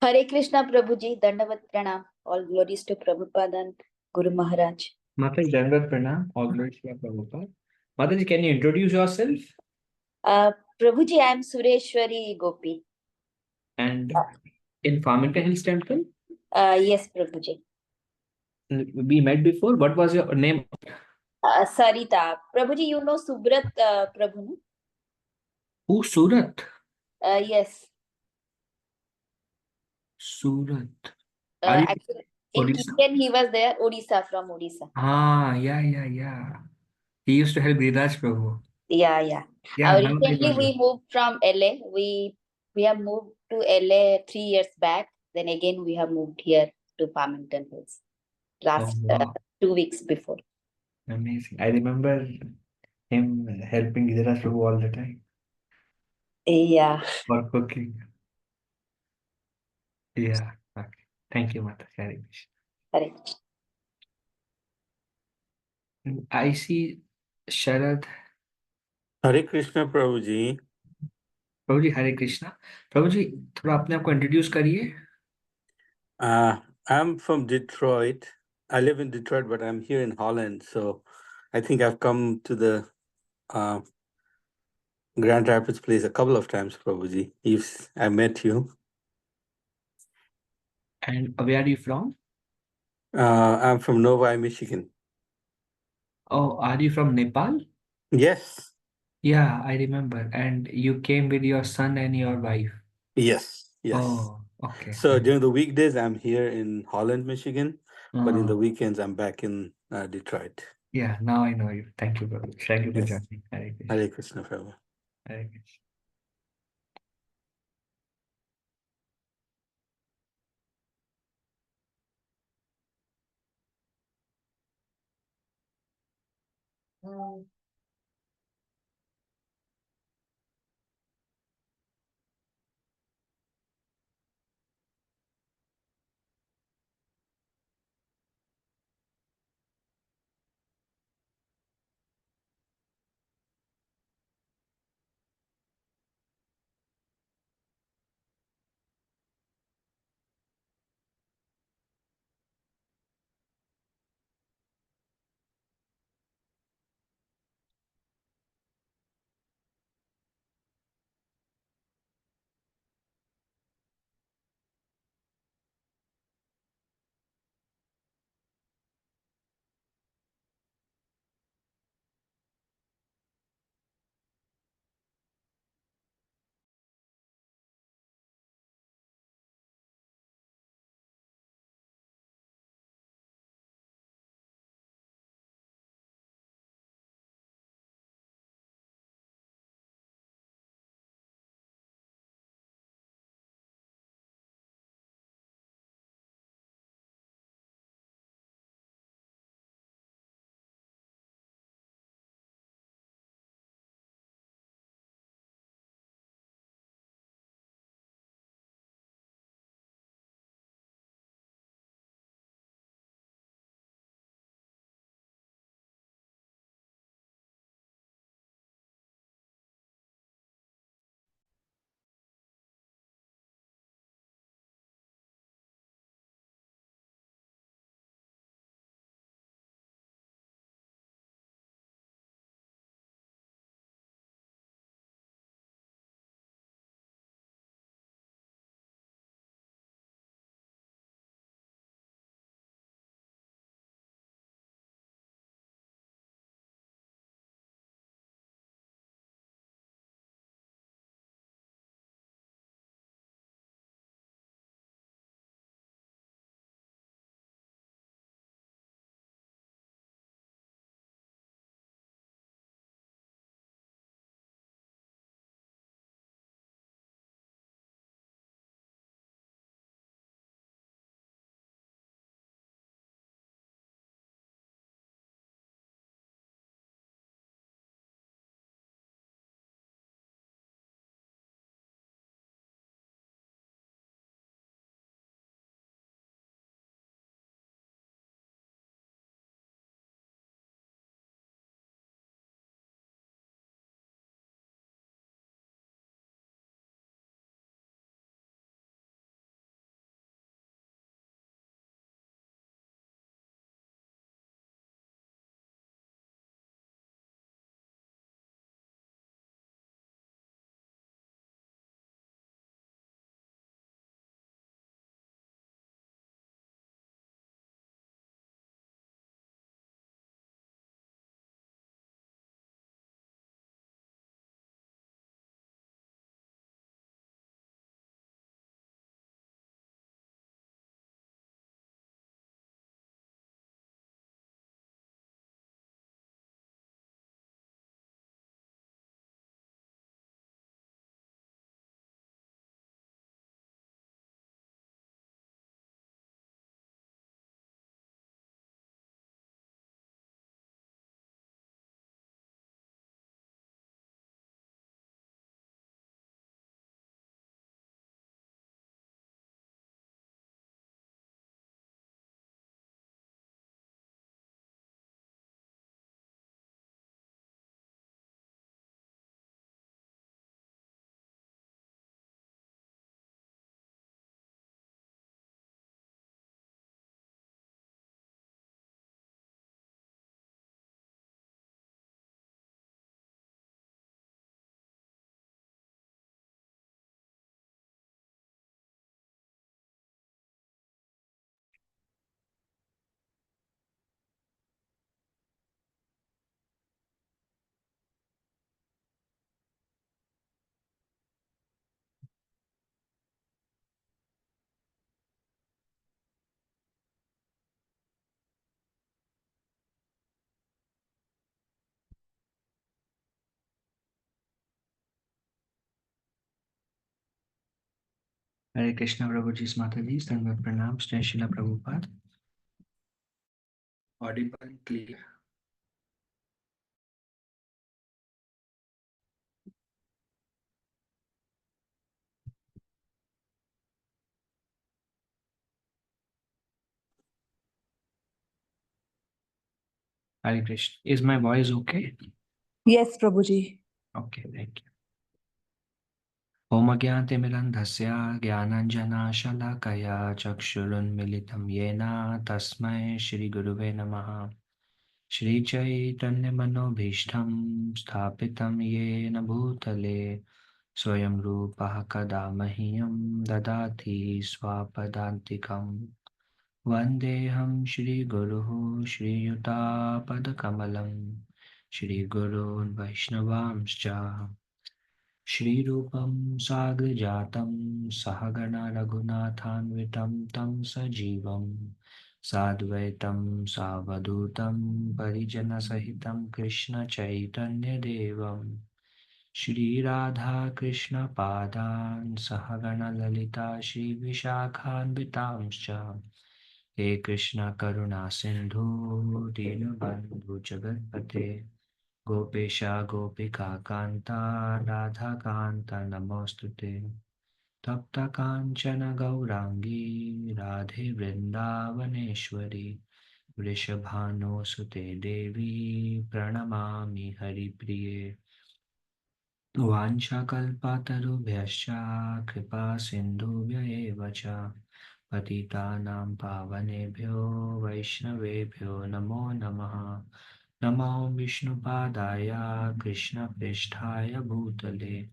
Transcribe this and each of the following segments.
हरे कृष्णा प्रभु जी, दंडवत प्रणाम. All glories to Prabhupada and Guru Maharaj. Mataji, Dandavat Pranam. All glories to Prabhupada. Mataji, can you introduce yourself? Prabhu ji, I am Sureshwari Gopi. And in Farmington Hills Temple, Yes, Prabhu ji. we met before. What was your name? Sarita. Prabhu ji, you know Subrat Prabhu, no? Who? Surat. Yes. Surat. Are you Actually, in Odisha? Kitchen he was there, Odisha, from Odisha. Ah, yeah. He used to help Giriraj Prabhu. Yeah. Yeah, now I Recently got we it. moved from LA. We have moved to LA 3 years back. Then again we have moved here to Farmington Hills Oh, last wow. 2 weeks before. Amazing. I remember him helping Giriraj Prabhu all the time Yeah. for cooking. Yeah. Okay. Thank you, Mata. Hare Krishna. Correct. I see Sharad. हरे कृष्ण प्रभु जी. प्रभु जी हरे कृष्णा. प्रभु जी थोड़ा अपने आप को introduce करिए. I'm from Detroit. I live in Detroit, but I'm here in Holland. So I think I've come to the Grand Rapids place a couple of times, Prabhuji. If I met you. And where are you from? I'm from NOI, Michigan. Oh, are you from Nepal? Yes. Yeah, I remember. And you came with your son and your wife. Yes. Oh, okay. So during the weekdays, I'm here in Holland, Michigan, but in the Oh, weekends, I'm back in Detroit. yeah, now I know you. Thank you, brother. Thank you for Yes. joining. Hare Krishna. Hare Krishna, Prabhu. Hare Krishna. Hare Krishna Prabhuji's Mataji, Standard Pranam, Jai Srila Prabhupada. Audible and clear. Hare Krishna. Is my voice okay? Yes, Prabhuji. Okay, thank you. Om Agyantimirandhasya Gyananjana-shalakaya Chakshurunmilitam Yena Tasmai Shri Guruve Namaha. Shri Chaitanya Manobhishtam Sthapitam Yena Bhutale Swayam Rupaha Kada Mahyam Dadati Swapadantikam. Vandeham Shri Guruhu Shri Yuta Padakamalam Shri Gurun Vaishnavamscha Shri Rupam Sagrajatam Sahagana Raghunathanvitam Tam Sajivam Sadvaitam Savadutam Parijana Sahitam Krishna Chaitanya Devam Shri Radha Krishna Padan Sahagana Lalita Shri Vishakhanvitamscha He Krishna Karuna Sindhu Dinabandhu Jagatpate Gopesha Gopika Kanta Radha Kanta Namostute Tapta Kanchana Gaurangi Radhe Vrindavaneshwari Vrishabhano Sute Devi Pranamami Haripriye Vanchakalpatarubhyascha Kripa Sindhubhya eva cha Patitanam Pavanebhyo Vaishnavebhyo Namo Namaha Namo Vishnupadaya Krishna Pristhaya Bhutale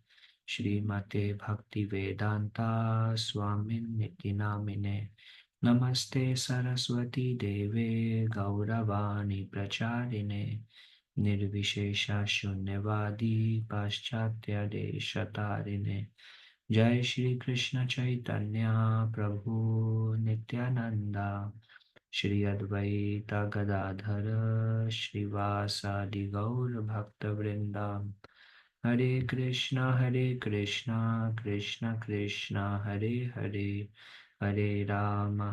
Srimate Bhakti Vedanta Swamin Niti Namine Namaste Saraswati Deve Gauravani Pracharine Nirvishesha Shunyavadi Paschatya Deshatarine Jai Shri Krishna Chaitanya Prabhu Nityananda Shri Advaita Gadadhara Srivasadi Gaur Bhakta Vrinda Hare Krishna Krishna Krishna Hare Hare Hare Rama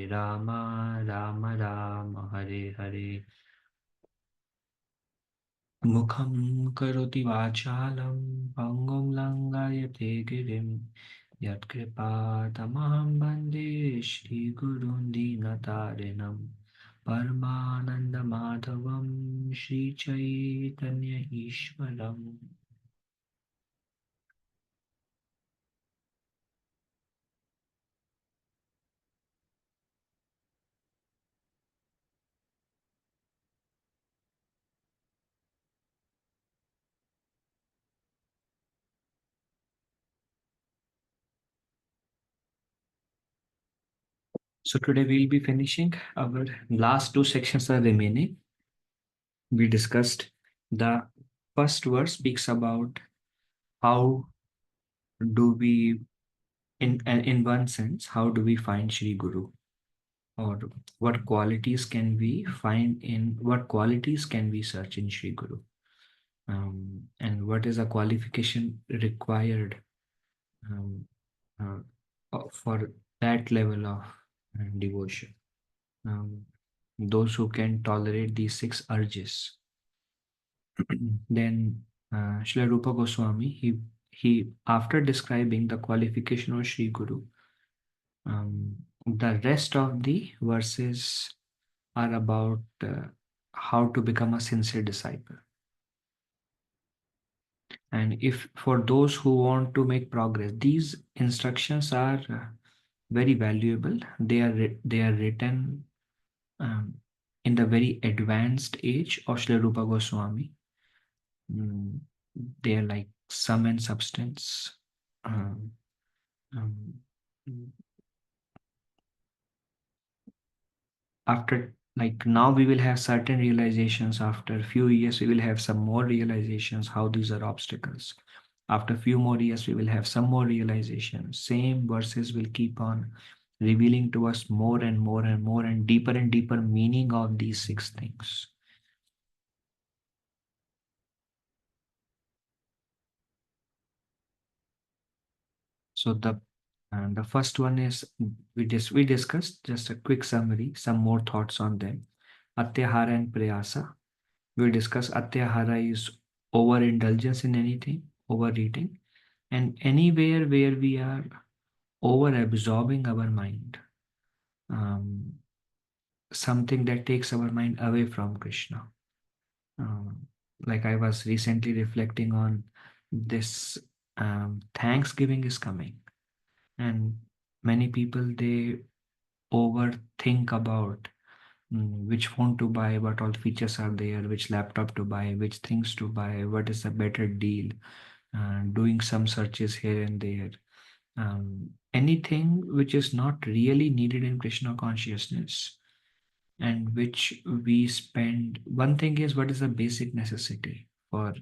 Rama Rama Hare Hare Mukham karoti vachalam pangum langayate girim yatkripa tamaham bande Shri Gurun Dinatarinam Paramananda Madhavam Shri Chaitanya Ishwaram. So today we'll be finishing our last two sections are remaining. We discussed the first verse speaks about how do we in one sense how do we find Shri Guru, or what qualities can we find in what qualities can we search in Shri Guru, and what is a qualification required um, for that level of devotion. Those who can tolerate these six urges. Then Srila Rupa Goswami, he after describing the qualification of Sri Guru, the rest of the verses are about how to become a sincere disciple. And if for those who want to make progress, these instructions are very valuable. They are written in the very advanced age of Srila Rupa Goswami. They are like sum and substance. Um, um, After, like, now we will have certain realizations. After a few years we will have some more realizations how these are obstacles. After a few more years we will have some more realizations. Same verses will keep on revealing to us more and more and more and deeper meaning of these six things. So the And the first one is we discussed just a quick summary, some more thoughts on them. Atyahara and Prayasa. We discussed Atyahara is overindulgence in anything, overeating, and anywhere where we are over absorbing our mind, um, something that takes our mind away from Krishna. Um, like I was recently reflecting on this, Thanksgiving is coming, and many people they overthink about which phone to buy, what all features are there, which laptop to buy, which things to buy, what is a better deal, doing some searches here and there. Anything which is not really needed in Krishna consciousness, and which we spend. One thing is, what is the basic necessity for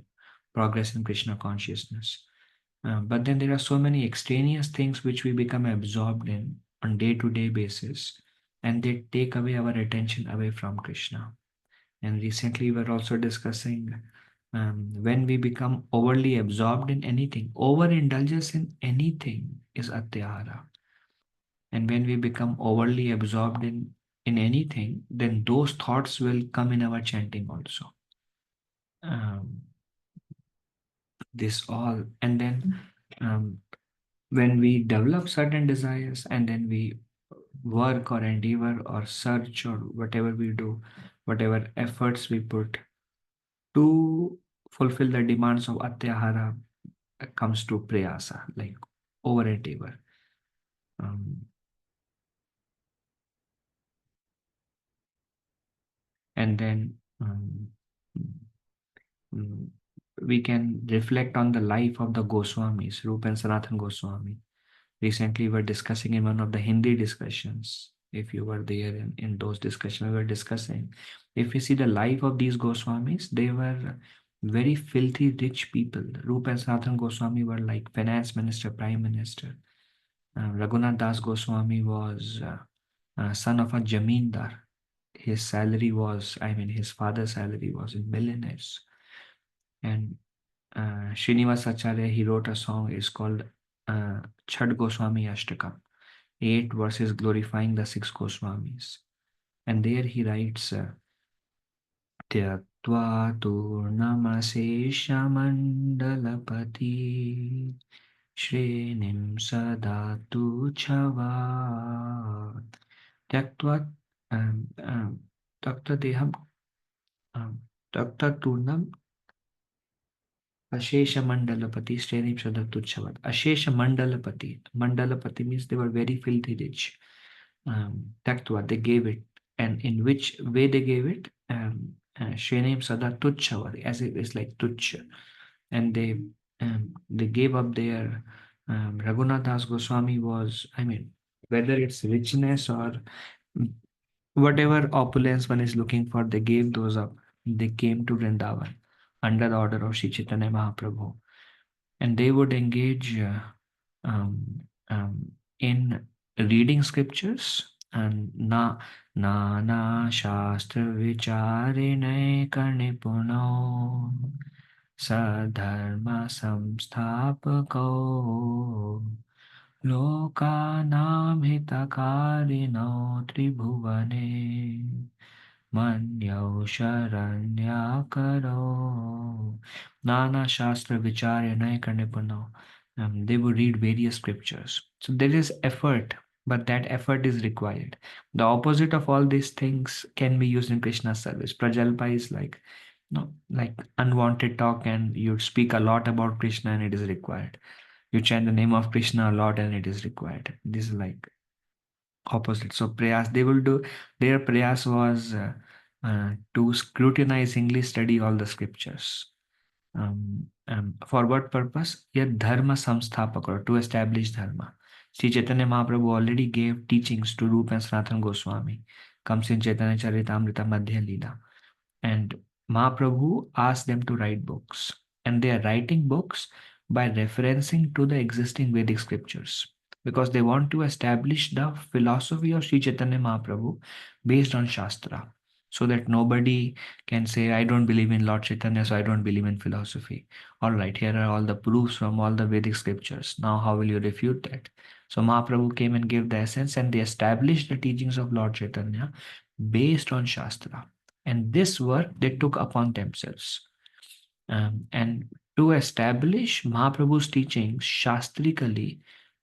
progress in Krishna consciousness? But then there are so many extraneous things which we become absorbed in on day-to-day basis, and they take away our attention away from Krishna. And recently we were also discussing, when we become overly absorbed in anything, overindulgence in anything is atyahara. And when we become overly absorbed in anything, then those thoughts will come in our chanting also. Um, this all, and then when we develop certain desires, and then we work or endeavor or search or whatever we do, whatever efforts we put to fulfill the demands of atyahara, comes to prayasa, like over endeavor. And then we can reflect on the life of the Goswamis, Rupa and Sanatana Goswami. Recently, we were discussing in one of the Hindi discussions. If you were there in those discussions, we were discussing. If you see the life of these Goswamis, they were very filthy rich people. Rupa and Sanatana Goswami were like finance minister, prime minister. Raghunath Das Goswami was son of a jamindar. His salary was, his father's salary was in millionaires. And Srinivas Acharya, he wrote a song, it's called Chad Goswami Ashtakam, 8 verses glorifying the 6 Goswamis. And there he writes, Tyaktva Turnamaseeshamandalapati Shrenim Sadatu Chava Tyaktva Takta Deham Takta Turnam Ashesha Mandalapati Srenim Sadatu Chava. Ashesha Mandalapati. Mandalapati means they were very filthy rich. Taktva, they gave it. And in which way they gave it? Shrenim Sada Tuchhavar, as it is like Tuch. And they gave up their Raghunath Das Goswami was, whether it's richness or whatever opulence one is looking for, they gave those up. They came to Vrindavan under the order of Sri Chaitanya Mahaprabhu. And they would engage in reading scriptures and Nana Shastra Vicharine Karnipuno Sadharma Samstapako Lokanam Hitakarino Tribhuvane Manyau Sharanya Karo Nana Shastra Vicharyanaya Karnipano. They would read various scriptures. So there is effort, but that effort is required. The opposite of all these things can be used in Krishna's service. Prajalpa is like, like unwanted talk, and you speak a lot about Krishna and it is required. You chant the name of Krishna a lot and it is required. This is like opposite. So prayas, they will do, their prayas was to scrutinizingly study all the scriptures. For what purpose? Yet dharma samsthapaka, to establish dharma. Sri Chaitanya Mahaprabhu already gave teachings to Rupa and Sanatana Goswami. Comes in Chaitanya Charitamrita Madhya Leela. And Mahaprabhu asked them to write books. And they are writing books by referencing to the existing Vedic scriptures, because they want to establish the philosophy of Sri Chaitanya Mahaprabhu based on Shastra, so that nobody can say, I don't believe in Lord Chaitanya, so I don't believe in philosophy. All right, here are all the proofs from all the Vedic scriptures. Now, how will you refute that? So Mahaprabhu came and gave the essence, and they established the teachings of Lord Chaitanya based on Shastra. And this work they took upon themselves. And to establish Mahaprabhu's teachings shastrically,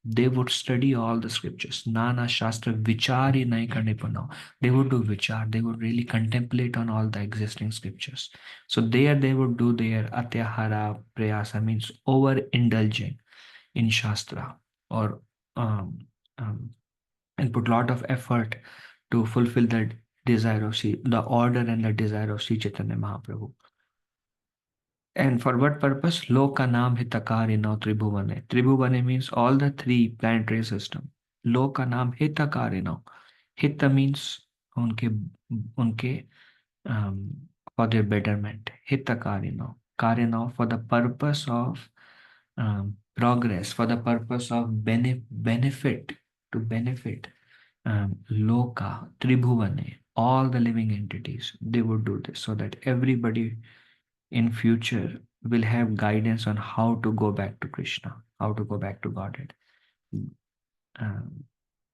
they would study all the scriptures. Nana Shastra Vichari Naika Nipano. They would do vichar, they would really contemplate on all the existing scriptures. So there they would do their atyahara prayasa, means overindulging in Shastra, or um, um, and put lot of effort to fulfill the desire of the order and the desire of Sri Chaitanya Mahaprabhu. And for what purpose? Loka naam hitakarino tribhuvane. Tribhuvane means all the three planetary system. Loka naam hitakarino. Hita means unke for their betterment. Hitakarino. Karino for the purpose of progress, for the purpose of benefit, to benefit Loka, Tribhuvane, all the living entities. They would do this so that everybody in future will have guidance on how to go back to Krishna, how to go back to Godhead.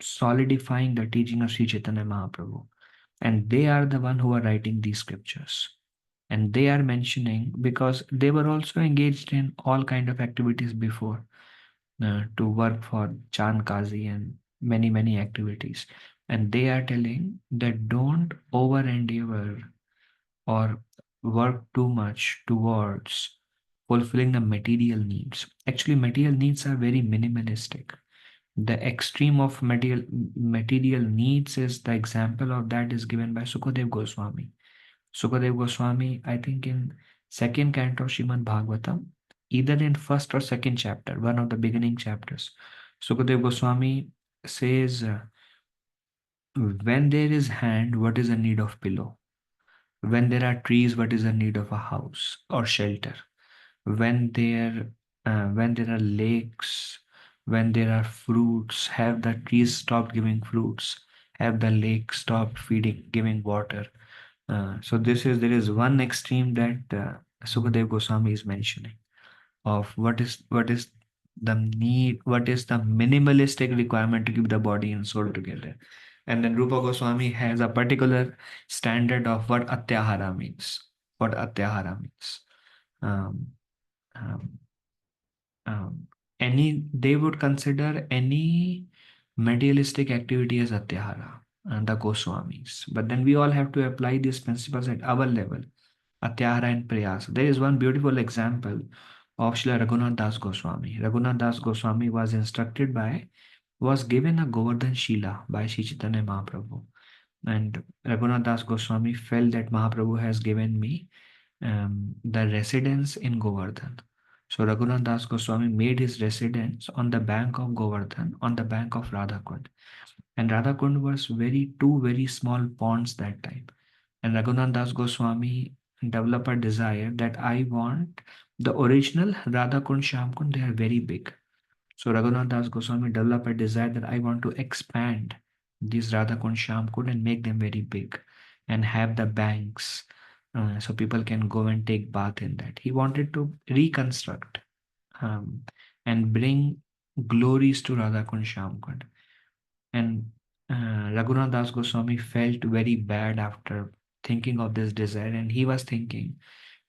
Solidifying the teaching of Sri Chaitanya Mahaprabhu. And they are the one who are writing these scriptures. And they are mentioning, because they were also engaged in all kind of activities before, to work for Chan Kazi and many activities. And they are telling that don't over endeavor or work too much towards fulfilling the material needs. Actually, material needs are very minimalistic. The extreme of material needs is, the example of that is given by Sukadev Goswami. Sukadev Goswami, I think in second canto of Srimad Bhagavatam, either in first or second chapter, one of the beginning chapters, Sukadev Goswami says, when there is hand, what is the need of pillow? When there are trees, what is the need of a house or shelter? When there are lakes, when there are fruits, have the trees stopped giving fruits? Have the lake stopped giving water? So there is one extreme that Sukadev Goswami is mentioning, of what is the need, what is the minimalistic requirement to keep the body and soul together. And then Rupa Goswami has a particular standard of what atyahara means. What atyahara means. Um, um, they would consider any materialistic activity as atyahara, the Goswamis. But then we all have to apply these principles at our level, atyahara and prayas. There is one beautiful example of Srila Raghunath Das Goswami. Raghunath Das Goswami was given a Govardhan Shila by Sri Chaitanya Mahaprabhu. And Raghunath Das Goswami felt that Mahaprabhu has given me the residence in Govardhan. So Raghunath Das Goswami made his residence on the bank of Govardhan, on the bank of Radhakund. And Radhakund was two very small ponds that time. And Raghunath Das Goswami developed a desire that I want the original Radhakund, Shyamkund, they are very big. So Raghunath Das Goswami developed a desire that I want to expand these Radhakund, Shyamkund and make them very big and have the banks so people can go and take bath in that. He wanted to reconstruct and bring glories to Radhakund, Shyamkund. And Raghunath Das Goswami felt very bad after thinking of this desire, and he was thinking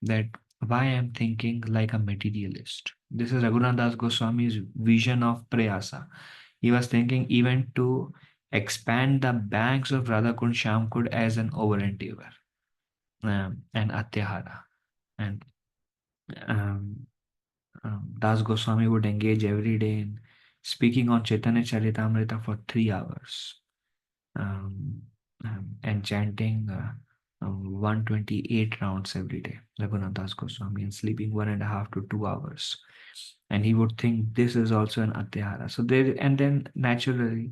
that why I'm thinking like a materialist. This is Raghunath Das Goswami's vision of prayasa. He was thinking even to expand the banks of Radhakund Shyamkund as an over-endeavor and atyahara. And Das Goswami would engage every day in speaking on Chaitanya Charitamrita for 3 hours and chanting 128 rounds every day, Raghunath Das Goswami, and sleeping 1.5 to 2 hours. And he would think this is also an atyahara. So and then naturally,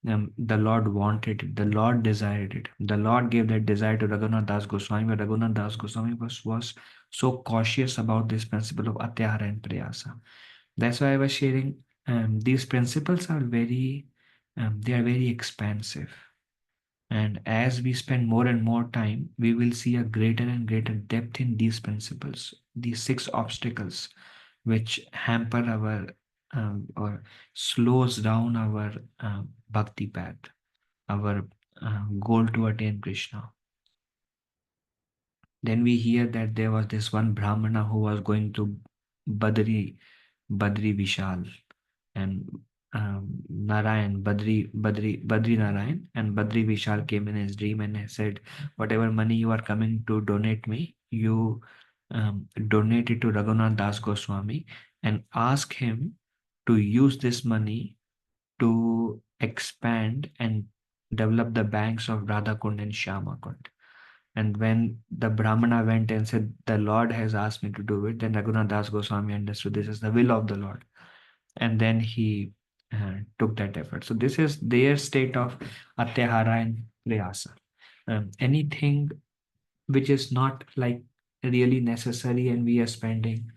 the Lord wanted it, the Lord desired it. The Lord gave that desire to Raghunath Das Goswami, but Raghunath Das Goswami was so cautious about this principle of atyahara and prayasa. That's why I was sharing these principles are they are very expansive. And as we spend more and more time, we will see a greater and greater depth in these principles, these 6 obstacles which hamper our or slows down our bhakti path, our goal to attain Krishna. Then we hear that there was this one Brahmana who was going to Badri Vishal, and Badri Narayan and Badri Vishal came in his dream and said, whatever money you are coming to donate me, you donate it to Raghunath Das Goswami and ask him to use this money to expand and develop the banks of Radhakund and Shyamakund. And when the Brahmana went and said, the Lord has asked me to do it, then Raghunath Das Goswami understood this is the will of the Lord. And then he took that effort. So this is their state of Atyahara and Prayasa. Anything which is not like really necessary and we are spending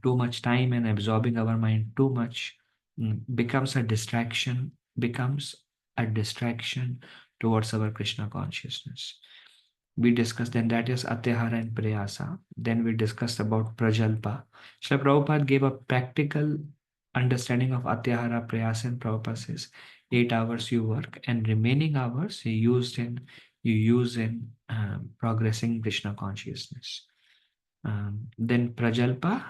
too much time and absorbing our mind too much becomes a distraction towards our Krishna consciousness. We discussed, then that is Atyahara and Prayasa. Then we discussed about Prajalpa. Srila Prabhupada gave a practical understanding of Atyahara, Prayasa, and Prabhupada says 8 hours you work and remaining hours you use in progressing Krishna consciousness. Then Prajalpa,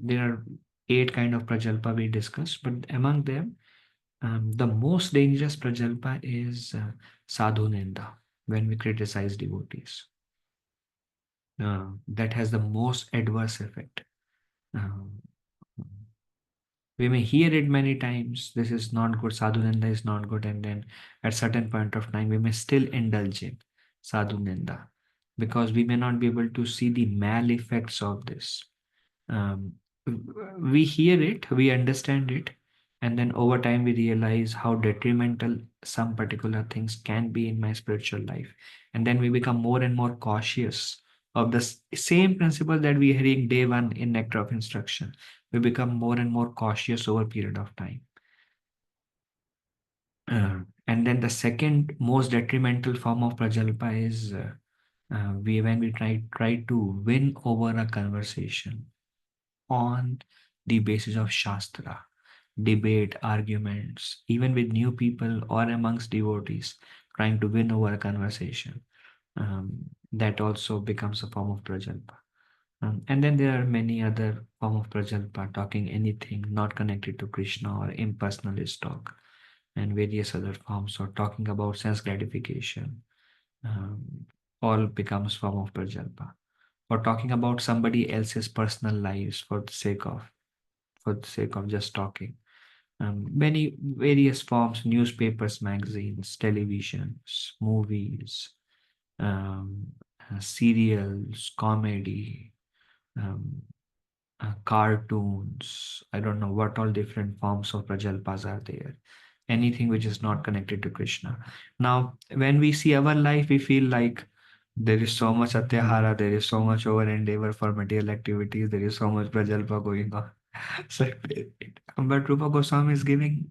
there are 8 kind of Prajalpa we discussed, but among them the most dangerous Prajalpa is Sadhu Ninda, when we criticize devotees. That has the most adverse effect. We may hear it many times, this is not good, Sadhu Ninda is not good, and then at certain point of time we may still indulge in Sadhu Ninda because we may not be able to see the mal effects of this. We hear it, we understand it, and then over time we realize how detrimental some particular things can be in my spiritual life. And then we become more and more cautious of the same principle that we are hearing day one in Nectar of Instruction. We become more and more cautious over a period of time. And then the second most detrimental form of prajalpa is when we try to win over a conversation on the basis of Shastra, debate, arguments, even with new people or amongst devotees, trying to win over a conversation. That also becomes a form of prajalpa. And then there are many other form of prajalpa, talking anything not connected to Krishna or impersonalist talk, and various other forms, or talking about sense gratification. All becomes form of prajalpa, or talking about somebody else's personal lives for the sake of just talking. Many various forms: newspapers, magazines, televisions, movies, serials, comedy, um, cartoons. I don't know what all different forms of prajalpas are there. Anything which is not connected to Krishna. Now, when we see our life, we feel like there is so much atyahara, there is so much over endeavor for material activities, there is so much prajalpa going on. So, but Rupa Goswami is giving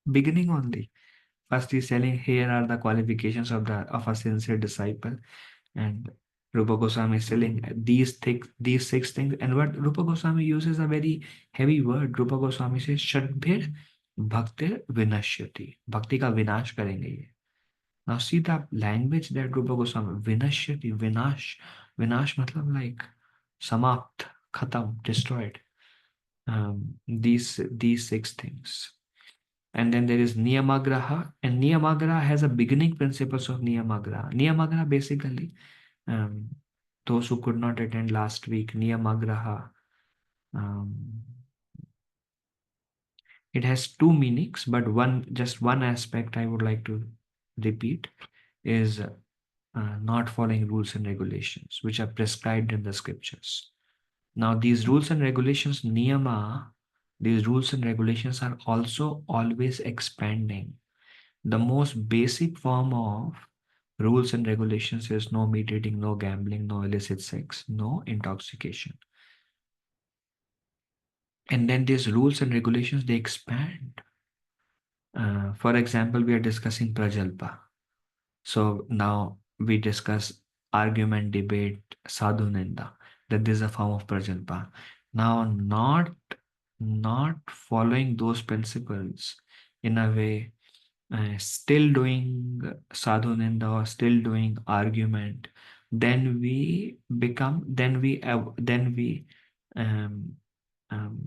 beginning only. First, he's telling here are the qualifications of a sincere disciple, and Rupa Goswami is telling these 6 things. And what Rupa Goswami uses a very heavy word. Rupa Goswami says, Shadbhir Bhakti Vinashyati. Bhakti ka vinash karenge ye. Now see the language that Rupa Goswami, Vinashyati, Vinash matlab like Samapt, Khatam, destroyed. These 6 things. And then there is Niyamagraha, and Niyamagraha has a beginning principles of Niyamagraha. Niyamagraha basically, those who could not attend last week, Niyamagraha, it has 2 meanings, but just one aspect I would like to repeat is not following rules and regulations which are prescribed in the scriptures. Now these rules and regulations, niyama, these rules and regulations are also always expanding. The most basic form of rules and regulations is no meat eating, no gambling, no illicit sex, no intoxication. And then these rules and regulations, they expand. For example, we are discussing prajalpa. So now we discuss argument, debate, sadhu ninda, that this is a form of prajalpa. Now, not not following those principles in a way, still doing sadhu ninda or still doing argument, then we become, then we um, um,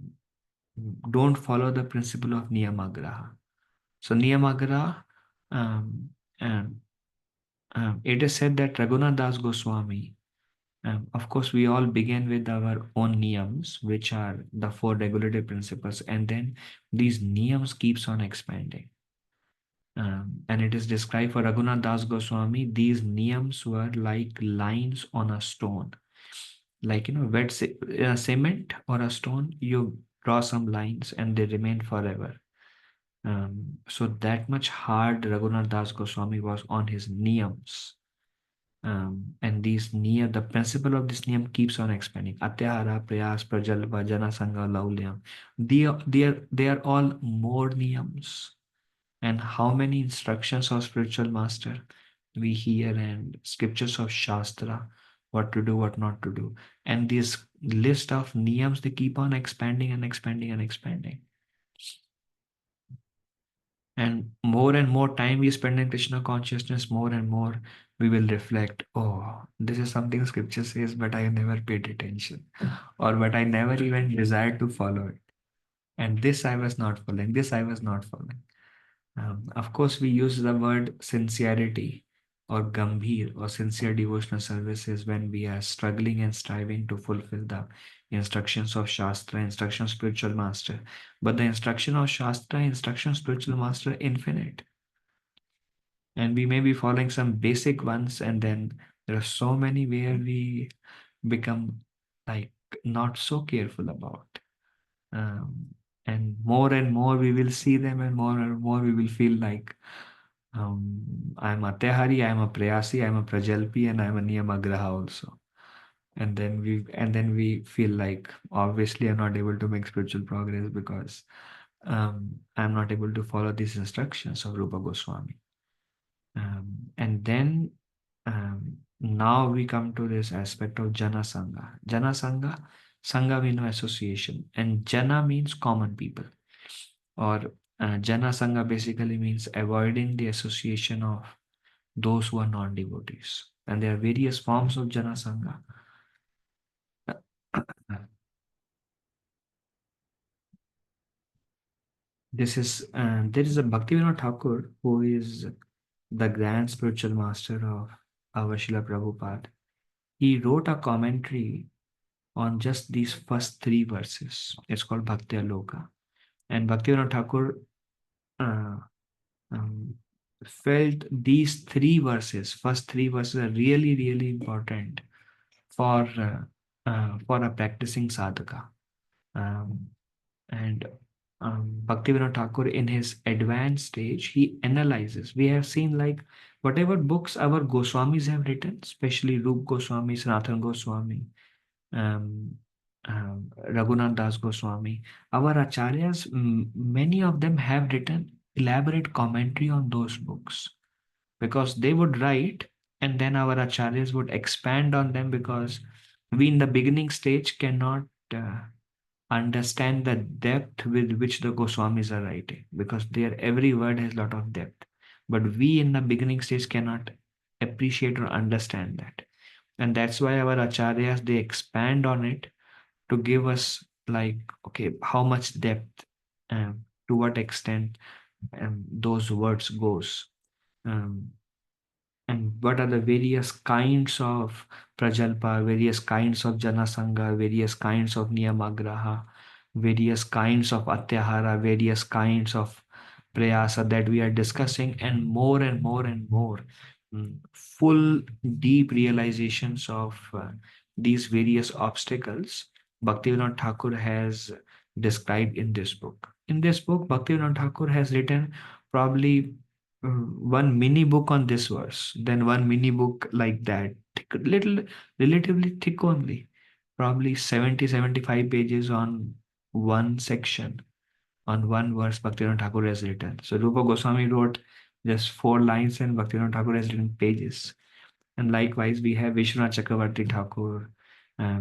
don't follow the principle of niyamagraha. So niyamagraha, um, um, it is said that Raghunath Das Goswami, of course, we all begin with our own niyams, which are the four regulative principles, and then these niyams keeps on expanding. And it is described for Raghunath Das Goswami, these niyams were like lines on a stone. Like, wet cement or a stone, you draw some lines and they remain forever. So that much hard Raghunath Das Goswami was on his niyams. And the principle of this niyam keeps on expanding. Atyahara, Prayas, Prajalpa, Janasanga, Laulyam. They are all more niyams. And how many instructions of spiritual master we hear, and scriptures of Shastra, what to do, what not to do. And this list of niyams, they keep on expanding and expanding and expanding. And more time we spend in Krishna consciousness, more and more we will reflect, oh, this is something scripture says, but I never paid attention, or but I never even desired to follow it. And this I was not following, this I was not following. Of course, we use the word sincerity or gambhir or sincere devotional services when we are struggling and striving to fulfill the instructions of Shastra, instructions of spiritual master. But the instruction of Shastra, instruction of spiritual master, infinite. And we may be following some basic ones, and then there are so many where we become like not so careful about. And more we will see them, and more we will feel like I'm a Tehari, I'm a Prayasi, I'm a Prajalpi, and I'm a Niyamagraha also. And then we feel like obviously I'm not able to make spiritual progress because I'm not able to follow these instructions of Rupa Goswami. And then now we come to this aspect of Jana Sangha. Jana Sangha, Sangha we know association, and Jana means common people, or Jana Sangha basically means avoiding the association of those who are non-devotees. And there are various forms of Jana Sangha. There is a Bhaktivinoda Thakur who is the grand spiritual master of our Srila Prabhupada. He wrote a commentary on just these first three verses. It's called Bhakti Aloka. And Bhaktivinoda Thakur uh, um, felt these first three verses are really, really important for a practicing sadhaka. And Bhaktivinoda Thakur, in his advanced stage, he analyzes. We have seen like whatever books our Goswamis have written, especially Rup Goswami, Sanatana Goswami, Raghunath Das Goswami, our acharyas, many of them have written elaborate commentary on those books, because they would write and then our acharyas would expand on them, because we in the beginning stage cannot understand the depth with which the Goswamis are writing, because their every word has a lot of depth. But we in the beginning stage cannot appreciate or understand that. And that's why our acharyas, they expand on it to give us like, okay, how much depth, to what extent those words goes. And what are the various kinds of prajalpa, various kinds of janasanga, various kinds of niyamagraha, various kinds of atyahara, various kinds of prayasa that we are discussing, and more and more and more full deep realizations of these various obstacles Bhaktivinoda Thakur has described in this book. In this book, Bhaktivinoda Thakur has written probably one mini book on this verse, then one mini book like that, little, relatively thick only, probably 70-75 pages on one section, on one verse Bhaktivinoda Thakur has written. So Rupa Goswami wrote just 4 lines and Bhaktivinoda Thakur has written pages. And likewise, we have Vishwanath Chakravarti Thakur,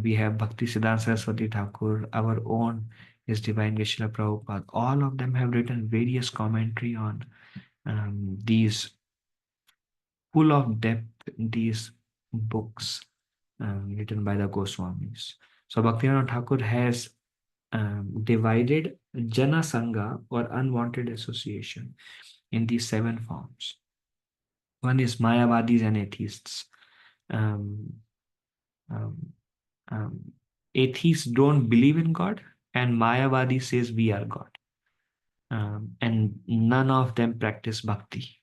we have Bhakti Siddhanta Saraswati Thakur, our own His Divine Grace Srila Prabhupada, all of them have written various commentary on these full of depth, these books written by the Goswamis. So Bhaktivinoda Thakur has divided Jana Sangha or unwanted association in these 7 forms. One is Mayavadis and atheists. Um, um, Atheists don't believe in God, and Mayavadi says we are God. And none of them practice bhakti.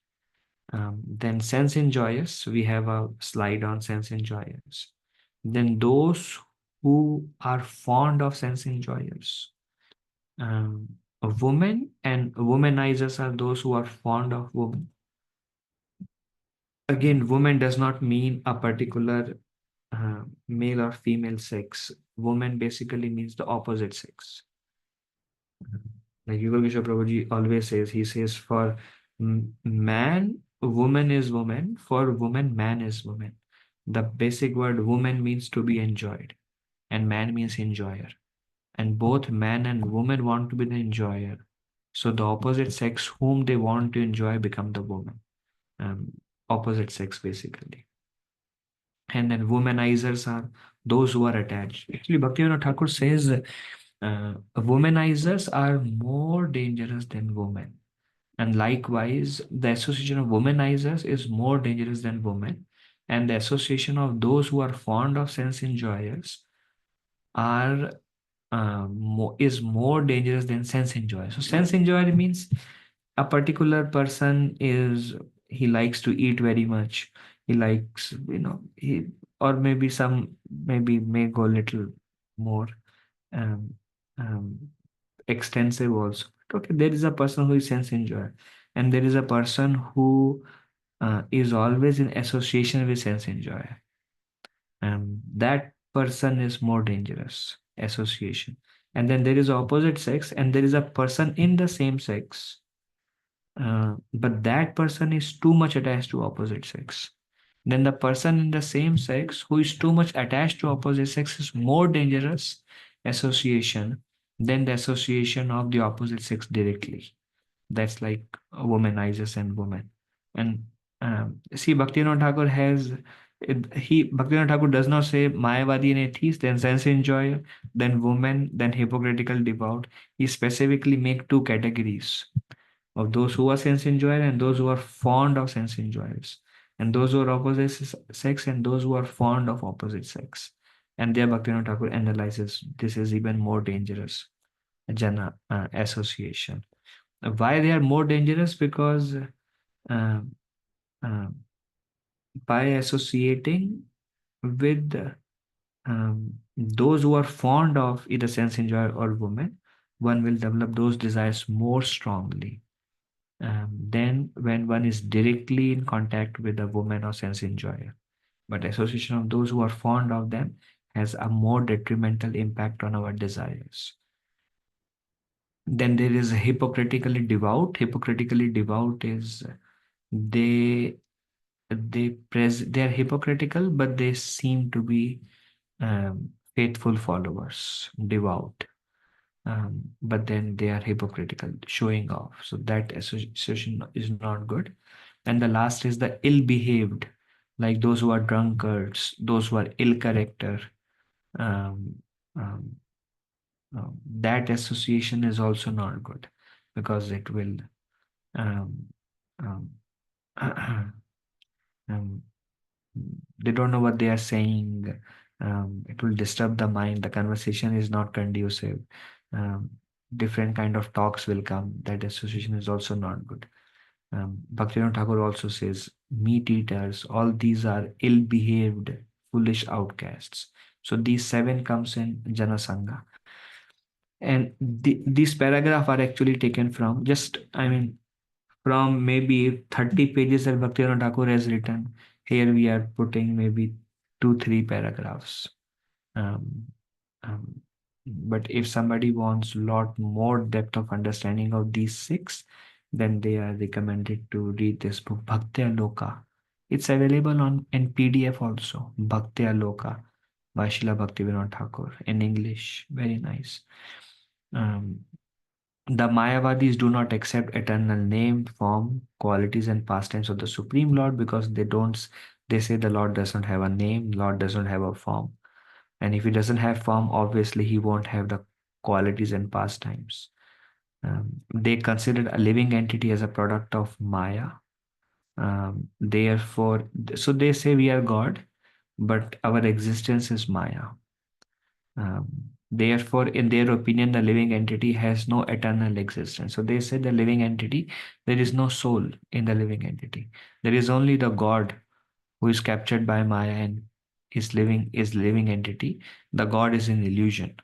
Then sense enjoyers, we have a slide on sense enjoyers. Then those who are fond of sense enjoyers. A woman and womanizers are those who are fond of women. Again, woman does not mean a particular male or female sex. Woman basically means the opposite sex. Like Yugal Kishore Prabhuji always says, he says, for man, woman is woman. For woman, man is woman. The basic word woman means to be enjoyed, and man means enjoyer. And both man and woman want to be the enjoyer. So the opposite sex whom they want to enjoy become the woman. Opposite sex basically. And then womanizers are those who are attached. Actually, Bhaktivinoda Thakur says womanizers are more dangerous than women. And likewise, the association of womanizers is more dangerous than women. And the association of those who are fond of sense enjoyers are is more dangerous than sense enjoyer. So sense enjoyer means a particular person he likes to eat very much. He likes, or maybe may go a little more um, um, extensive also. Okay, there is a person who is sense enjoyer, and there is a person who is always in association with sense enjoyer. That person is more dangerous association. And then there is opposite sex, and there is a person in the same sex, but that person is too much attached to opposite sex. Then the person in the same sex who is too much attached to opposite sex is more dangerous association than the association of the opposite sex directly. That's like womanizers and women. And see, Bhaktivinoda Thakur Bhaktivinoda Thakur does not say Mayavadi and atheist, then sense enjoyer, then woman, then hypocritical devout. He specifically make 2 categories of those who are sense enjoyer and those who are fond of sense enjoyers, and those who are opposite sex and those who are fond of opposite sex. And there Bhaktivinoda Thakur analyzes this is even more dangerous Jana association. Why they are more dangerous? Because uh, uh, by associating with those who are fond of either sense enjoyer or woman, one will develop those desires more strongly than when one is directly in contact with a woman or sense enjoyer. But association of those who are fond of them has a more detrimental impact on our desires. Then there is hypocritically devout. Hypocritically devout is they are hypocritical, but they seem to be faithful followers, devout. But then they are hypocritical, showing off. So that association is not good. And the last is the ill-behaved, like those who are drunkards, those who are ill character. Um, um, that association is also not good because it will um, um, they don't know what they are saying. It will disturb the mind. The conversation is not conducive. Different kind of talks will come. That association is also not good. Bhaktivinoda Thakur also says, meat eaters, all these are ill-behaved, foolish outcasts. So these 7 comes in Jana Sangha. And these paragraph are actually taken from from maybe 30 pages that Bhaktivinoda Thakur has written. Here we are putting maybe 2-3 paragraphs. But if somebody wants a lot more depth of understanding of these 6, then they are recommended to read this book, Bhakti Aloka. It's available in PDF also, Bhakti Aloka by Srila Bhaktivinoda Thakur in English. Very nice. Um, the Mayavadis do not accept eternal name, form, qualities, and pastimes of the Supreme Lord because they say the Lord doesn't have a name, Lord doesn't have a form. And if he doesn't have form, obviously he won't have the qualities and pastimes. They consider a living entity as a product of Maya. Therefore, so they say we are God, but our existence is Maya. Therefore, in their opinion, the living entity has no eternal existence. So they say the living entity, there is no soul in the living entity. There is only the God who is captured by Maya and is living entity. The God is an illusion.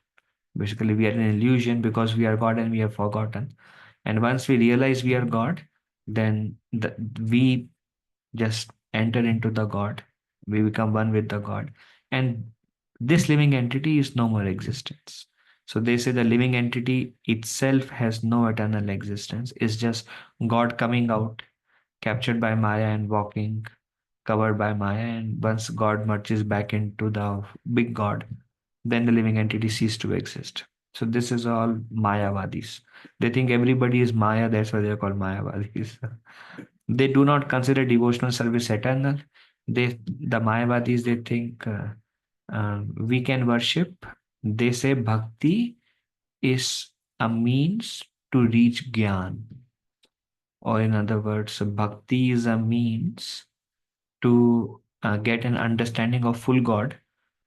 Basically, we are an illusion because we are God and we have forgotten. And once we realize we are God, then we just enter into the God. We become one with the God. And this living entity is no more existence. So they say the living entity itself has no eternal existence. It's just God coming out, captured by Maya and walking, covered by Maya. And once God merges back into the big God, then the living entity ceases to exist. So this is all Mayavadis. They think everybody is Maya, that's why they are called Mayavadis. They do not consider devotional service eternal. The Mayavadis, they think we can worship. They say bhakti is a means to reach Gyan. Or in other words, bhakti is a means to get an understanding of full God.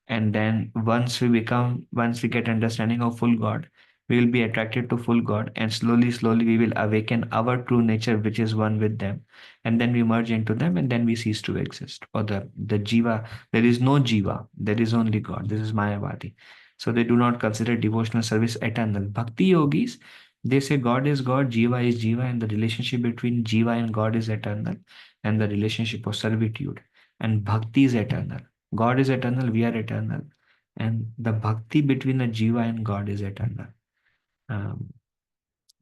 And then once we get understanding of full God, we will be attracted to full God, and slowly we will awaken our true nature, which is one with them. And then we merge into them, and then we cease to exist. Or the jiva, there is no jiva, there is only God. This is Mayavadi. So they do not consider devotional service eternal. Bhakti yogis, they say God is God, jiva is jiva, and the relationship between jiva and God is eternal, and the relationship of servitude. And bhakti is eternal. God is eternal, we are eternal. And the bhakti between the jiva and God is eternal. Um,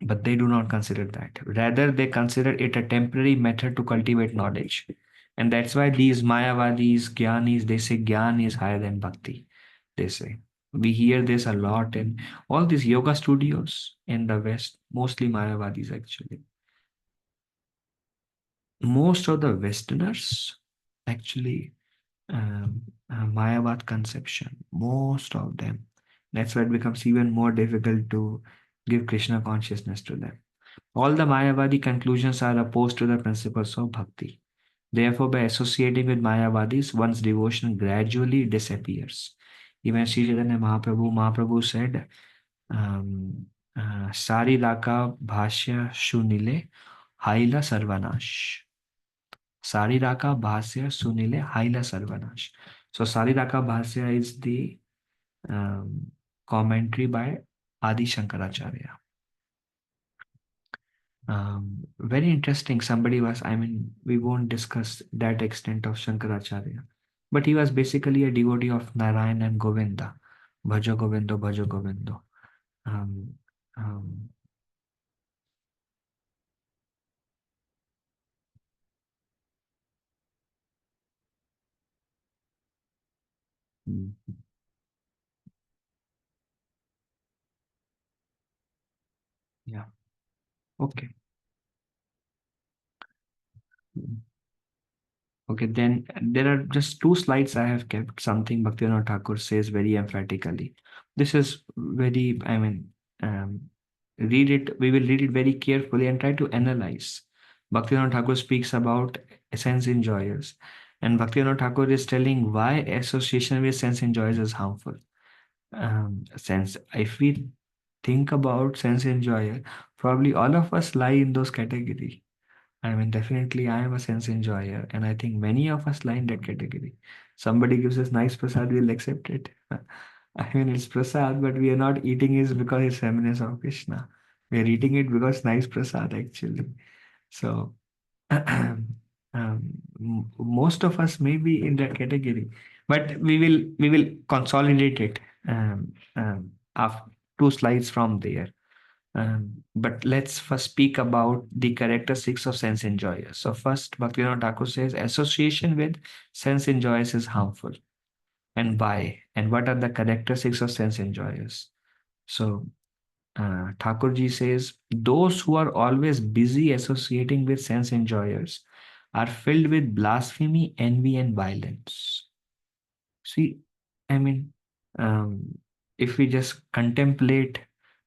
but they do not consider that. Rather, they consider it a temporary method to cultivate knowledge. And that's why these Mayavadis, Gyanis, they say Gyan is higher than bhakti. They say. We hear this a lot in all these yoga studios in the West, mostly Mayavadis actually. Most of the Westerners actually Mayavad conception, most of them. That's why it becomes even more difficult to give Krishna consciousness to them. All the Mayavadi conclusions are opposed to the principles of bhakti. Therefore, by associating with Mayavadis, one's devotion gradually disappears. Even Sri Chaitanya Mahaprabhu said, um, Sariraka Bhashya Shunile Haila Sarvanash. Sariraka Bhasya Sunile Haila Sarvanash. So Sariraka Bhasya is the commentary by Adi Shankaracharya. Very interesting. We won't discuss that extent of Shankaracharya, but he was basically a devotee of Narayan and Govinda. Bhajo Govindo, Bhajo Govindo. Um, um, mm, yeah. Okay. Mm. Okay, then there are just two slides I have kept. Something Bhaktivinoda Thakur says very emphatically. This is very, read it. We will read it very carefully and try to analyze. Bhaktivinoda Thakur speaks about sense enjoyers, and Bhaktivinoda Thakur is telling why association with sense enjoyers is harmful. If we think about sense enjoyer, probably all of us lie in those category. Definitely I am a sense enjoyer, and I think many of us lie in that category. Somebody gives us nice prasad, we'll accept it. It's prasad, but we are not eating it because it's reminiscence of Krishna. We are eating it because nice prasad actually. So most of us may be in that category, but we will consolidate it after two slides from there. But let's first speak about the characteristics of sense enjoyers. So first, Bhaktivinoda Thakur says association with sense enjoyers is harmful. And why? And what are the characteristics of sense enjoyers? So Thakurji says, those who are always busy associating with sense enjoyers are filled with blasphemy, envy, and violence. See, I mean, if we just contemplate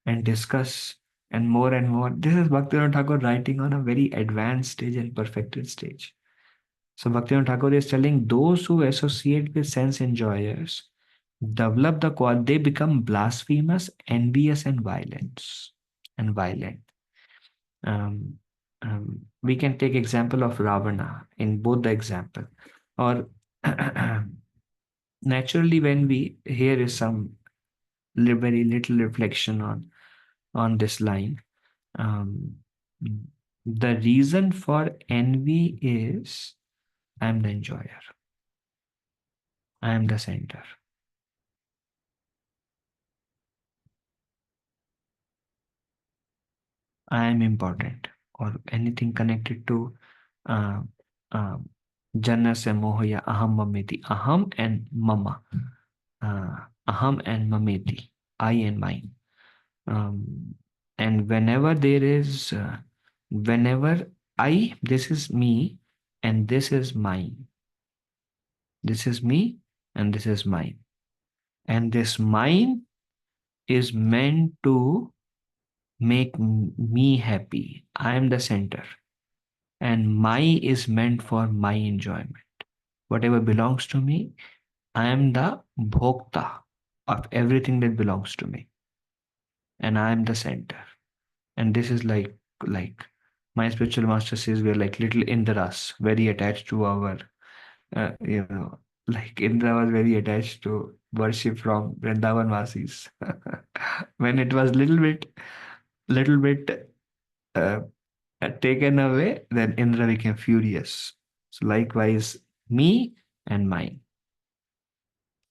and discuss and more, this is Bhaktivinoda Thakur writing on a very advanced stage and perfected stage. So Bhaktivinoda Thakur is telling those who associate with sense enjoyers develop the quality, they become blasphemous, envious, and violent. Um, we can take example of Ravana in both the example, or naturally when we here is some very little reflection on this line. Um, the reason for envy is I am the enjoyer, I am the center. I am important, or anything connected to uh, uh, Jana se mohaya aham mameti. Aham and mama. Aham and mameti. I and mine. And whenever there is, whenever this is me and this is mine. This is me and this is mine. And this mine is meant to make me happy. I am the center. And my is meant for my enjoyment. Whatever belongs to me, I am the bhokta of everything that belongs to me. And I am the center. And this is like my spiritual master says, we are like little Indras, very attached to our, like Indra was very attached to worship from Vrindavan Vasis. When it was little bit uh, taken away, then Indra became furious. So likewise, me and mine.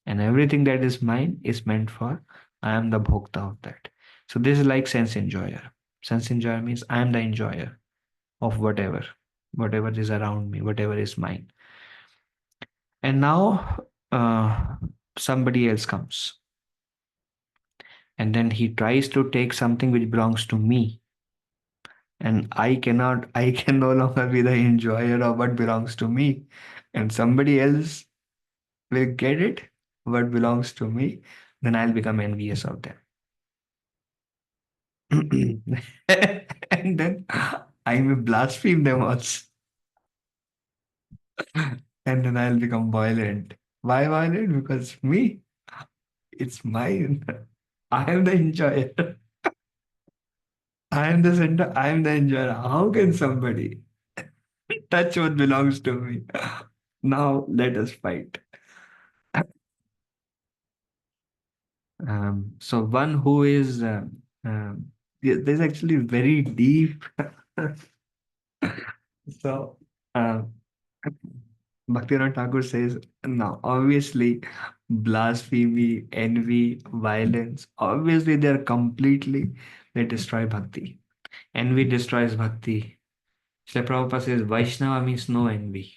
And everything that is mine is meant for, I am the bhokta of that. So this is like sense enjoyer. Sense enjoyer means I am the enjoyer of whatever is around me, whatever is mine. And now somebody else comes. And then he tries to take something which belongs to me. And I can no longer be the enjoyer of what belongs to me. And somebody else will get it, what belongs to me, then I'll become envious of them. And then I may blaspheme them also. And then I'll become violent. Why violent? Because me, it's mine. I am the enjoyer. I am the center. I am the enjoyer. How can somebody touch what belongs to me? Now let us fight. So one who is there's actually very deep. So Bhaktivinoda Thakur says, now obviously blasphemy, envy, violence, obviously they destroy bhakti. Envy destroys bhakti. Srila Prabhupada says Vaishnava means no envy.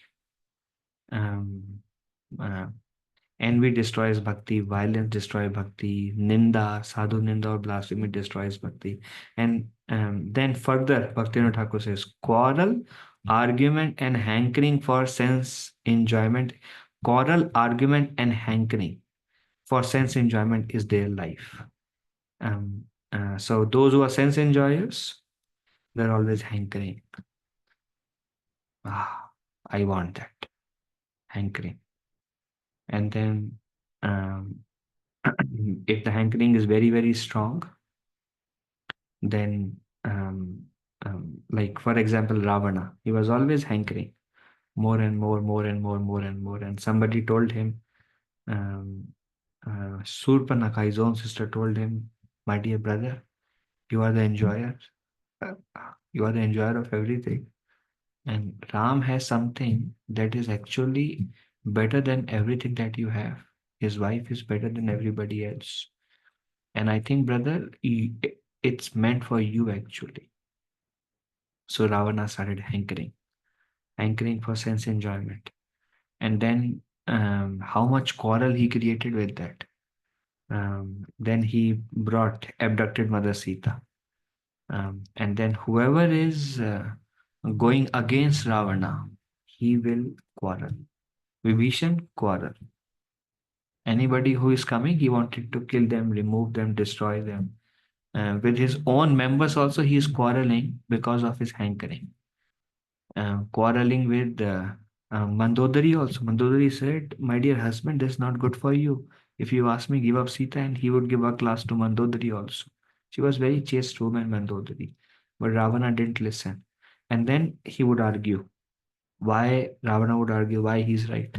Um, uh, Envy destroys bhakti, violence destroys bhakti, ninda, sadhu ninda or blasphemy destroys bhakti. And then further, Bhaktivinoda Thakur says, quarrel, argument and hankering for sense enjoyment. Quarrel, argument and hankering for sense enjoyment is their life. So those who are sense enjoyers, they're always hankering. I want that. Hankering. And then if the hankering is very, very strong, then like for example, Ravana, he was always hankering more and more, and somebody told him, Surpanakha, his own sister told him, my dear brother, you are the enjoyer. You are the enjoyer of everything. And Ram has something that is actually better than everything that you have. His wife is better than everybody else. And I think, brother, it's meant for you actually. So Ravana started hankering for sense enjoyment. And then how much quarrel he created with that. Then he brought abducted Mother Sita. And then whoever is going against Ravana, he will quarrel. Vibhishan quarrel. Anybody who is coming, he wanted to kill them, remove them, destroy them. With his own members also, he is quarreling because of his hankering. Quarreling with Mandodari also. Mandodari said, "My dear husband, this is not good for you. If you ask me, give up Sita," and he would give a class to Mandodari also. She was very chaste woman, Mandodari. But Ravana didn't listen. And then he would argue. Why Ravana would argue why he's right.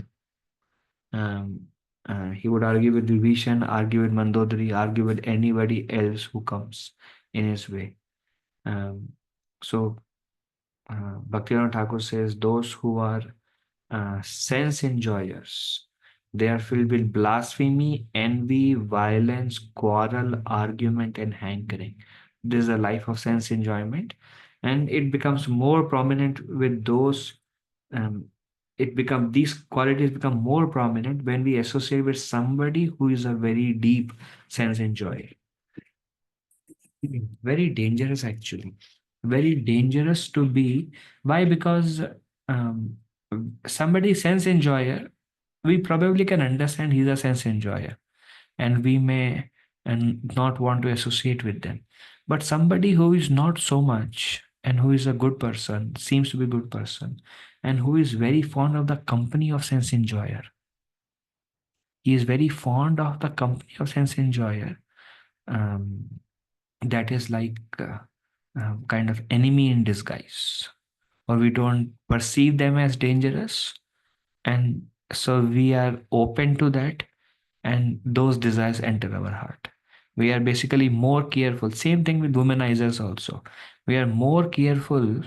He would argue with Vibhishan, argue with Mandodari, argue with anybody else who comes in his way. So Bhaktivinoda Thakur says those who are sense enjoyers, they are filled with blasphemy, envy, violence, quarrel, argument, and hankering. This is a life of sense enjoyment, and it becomes more prominent with those. These qualities become more prominent when we associate with somebody who is a very deep sense enjoyer. Very dangerous, actually. Very dangerous to be. Why? Because um, somebody sense enjoyer, we probably can understand he's a sense enjoyer, and we may and not want to associate with them. But somebody who is not so much and who is a good person, seems to be a good person, and who is very fond of the company of sense enjoyer. He is very fond of the company of sense enjoyer. That is like kind of enemy in disguise, or we don't perceive them as dangerous, and so we are open to that, and those desires enter our heart. We are basically more careful. Same thing with womanizers also. We are more careful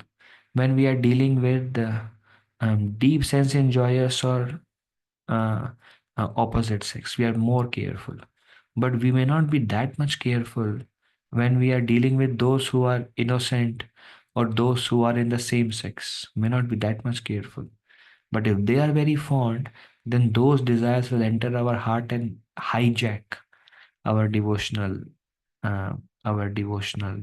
when we are dealing with deep sense enjoyers or uh, opposite sex. We are more careful, but we may not be that much careful when we are dealing with those who are innocent or those who are in the same sex. May not be that much careful. But if they are very fond, then those desires will enter our heart and hijack our devotional, uh, our devotional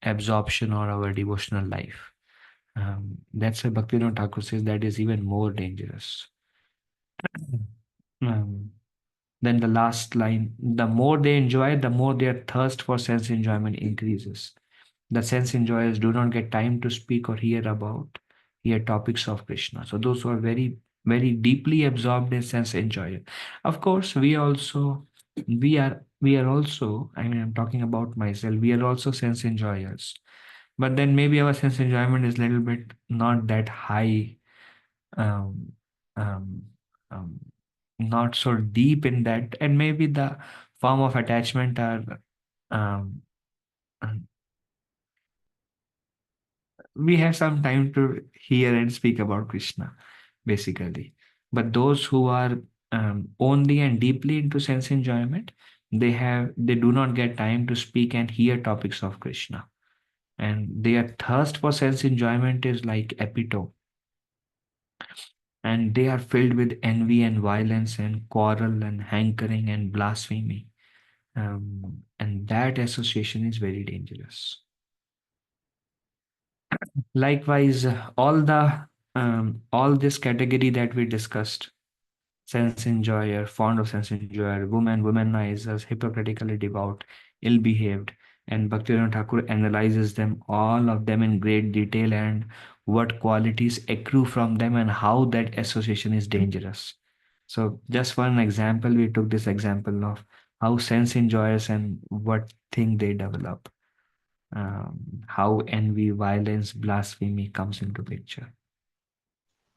absorption or our devotional life. That's why Bhaktivinoda Thakur says that is even more dangerous. Um, then the last line: the more they enjoy, the more their thirst for sense enjoyment increases. The sense enjoyers do not get time to speak or hear topics of Krishna. So those who are very, very deeply absorbed in sense enjoyer. Of course, we are also, I mean, I'm talking about myself, we are also sense enjoyers. But then maybe our sense enjoyment is a little bit not that high, um, um, um, not so deep in that, and maybe the form of attachment are um, we have some time to hear and speak about Krishna, basically. But those who are only and deeply into sense enjoyment, they do not get time to speak and hear topics of Krishna. And their thirst for sense enjoyment is like epitome. And they are filled with envy and violence and quarrel and hankering and blasphemy. And that association is very dangerous. Likewise, all this category that we discussed, sense enjoyer, fond of sense enjoyer, womanizers, hypocritically devout, ill-behaved, and Bhaktivinoda Thakur analyzes them, all of them in great detail, and what qualities accrue from them and how that association is dangerous. So just for an example, we took this example of how sense enjoyers and what thing they develop, how envy, violence, blasphemy comes into picture.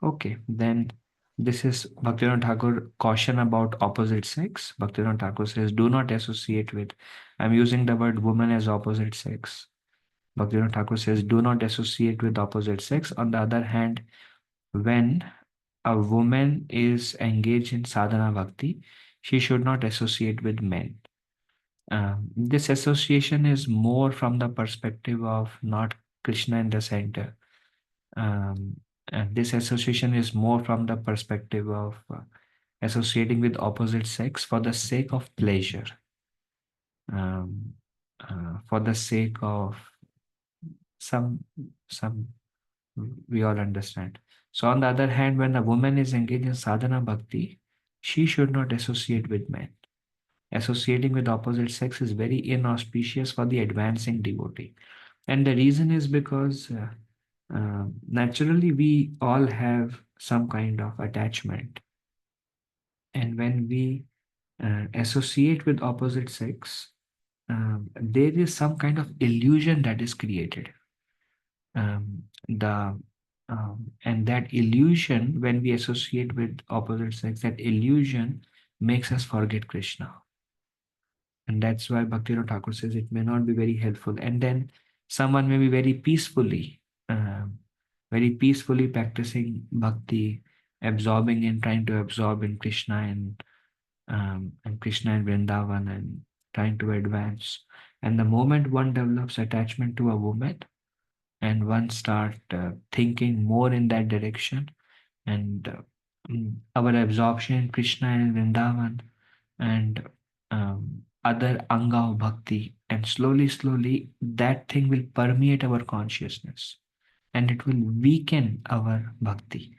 Okay, then this is Bhaktivinoda Thakur caution about opposite sex. Bhaktivinoda Thakur says, do not associate with, I'm using the word woman as opposite sex. Bhaktivinoda Thakur says, do not associate with opposite sex. On the other hand, when a woman is engaged in sadhana bhakti, she should not associate with men. This association is more from the perspective of not Krishna in the center. And this association is more from the perspective of associating with opposite sex for the sake of pleasure, um, for the sake of some some we all understand. So on the other hand, when a woman is engaged in sadhana bhakti, she should not associate with men. Associating with opposite sex is very inauspicious for the advancing devotee. And the reason is because naturally we all have some kind of attachment. And when we associate with opposite sex, there is some kind of illusion that is created. The and that illusion, when we associate with opposite sex, that illusion makes us forget Krishna. And that's why Bhaktivinoda Thakur says it may not be very helpful. And then someone may be very peacefully practicing bhakti, absorbing in trying to absorb in Krishna and Krishna and Vrindavan and trying to advance. And the moment one develops attachment to a woman and one start thinking more in that direction, and our absorption in Krishna and Vrindavan and other anga of bhakti, and slowly that thing will permeate our consciousness and it will weaken our bhakti.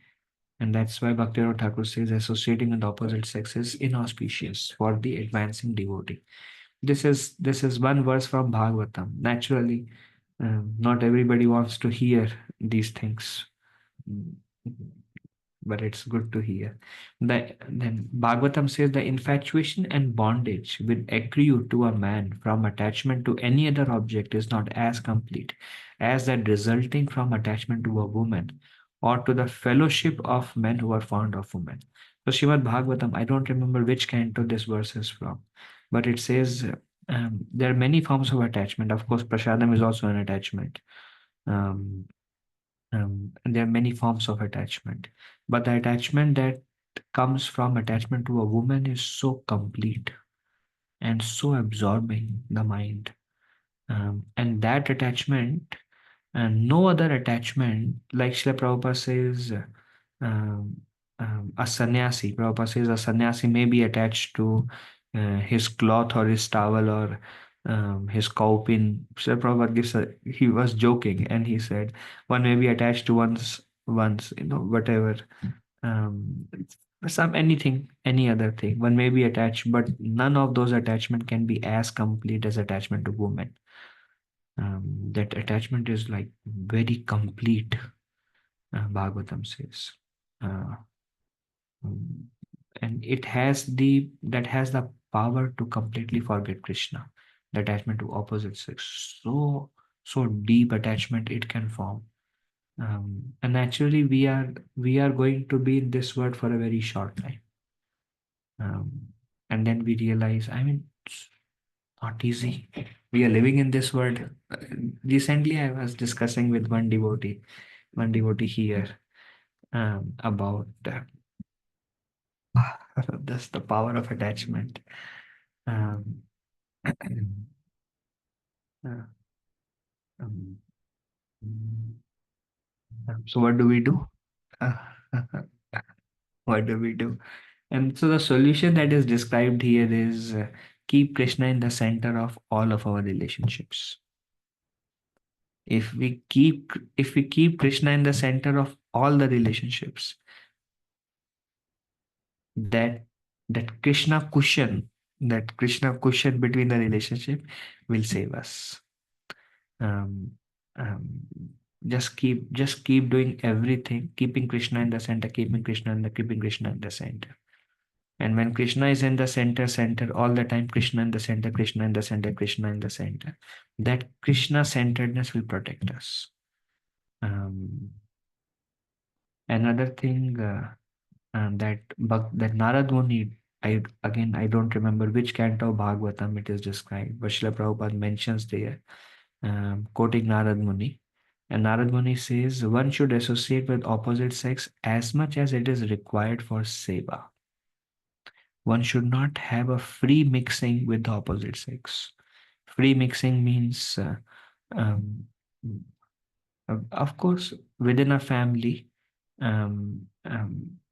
And that's why Bhaktivinoda Thakur says associating with the opposite sex is inauspicious for the advancing devotee. This is one verse from Bhagavatam. Naturally, not everybody wants to hear these things, but it's good to hear. Then Bhagavatam says the infatuation and bondage will accrue to a man from attachment to any other object is not as complete as that resulting from attachment to a woman or to the fellowship of men who are fond of women. So Srimad Bhagavatam, I don't remember which canto this verse is from, but it says there are many forms of attachment. Of course, prasadam is also an attachment. And there are many forms of attachment, but the attachment that comes from attachment to a woman is so complete and so absorbing the mind. And that attachment, and no other attachment, like Srila Prabhupada says, a sannyasi, Prabhupada says a sannyasi may be attached to his cloth or his towel or his cowpin. Srila Prabhupada he was joking and he said, one may be attached to one's, whatever, um, any other thing. One may be attached, but none of those attachment can be as complete as attachment to women. That attachment is like very complete, Bhagavatam says. And that has the power to completely forget Krishna. The attachment to opposite sex. So deep attachment it can form. And naturally we are going to be in this world for a very short time. And then we realize, it's not easy. We are living in this world. Recently, I was discussing with one devotee here about just the power of attachment. Um, uh, um, so what do we do? What do we do? And so the solution that is described here is keep Krishna in the center of all of our relationships. If we keep Krishna in the center of all the relationships, that Krishna cushion between the relationship will save us. Um, um, just keep doing everything, keeping Krishna in the center, keeping Krishna in the center. And when Krishna is in the center all the time, Krishna in the center, Krishna in the center, Krishna in the center, that Krishna centeredness will protect us. Another thing that Narad Muni, I don't remember which canto of Bhagavatam it is described, but Srila Prabhupada mentions there, quoting Narad Muni. And Narad Muni says one should associate with opposite sex as much as it is required for seva. One should not have a free mixing with the opposite sex. Free mixing means, of course, within a family,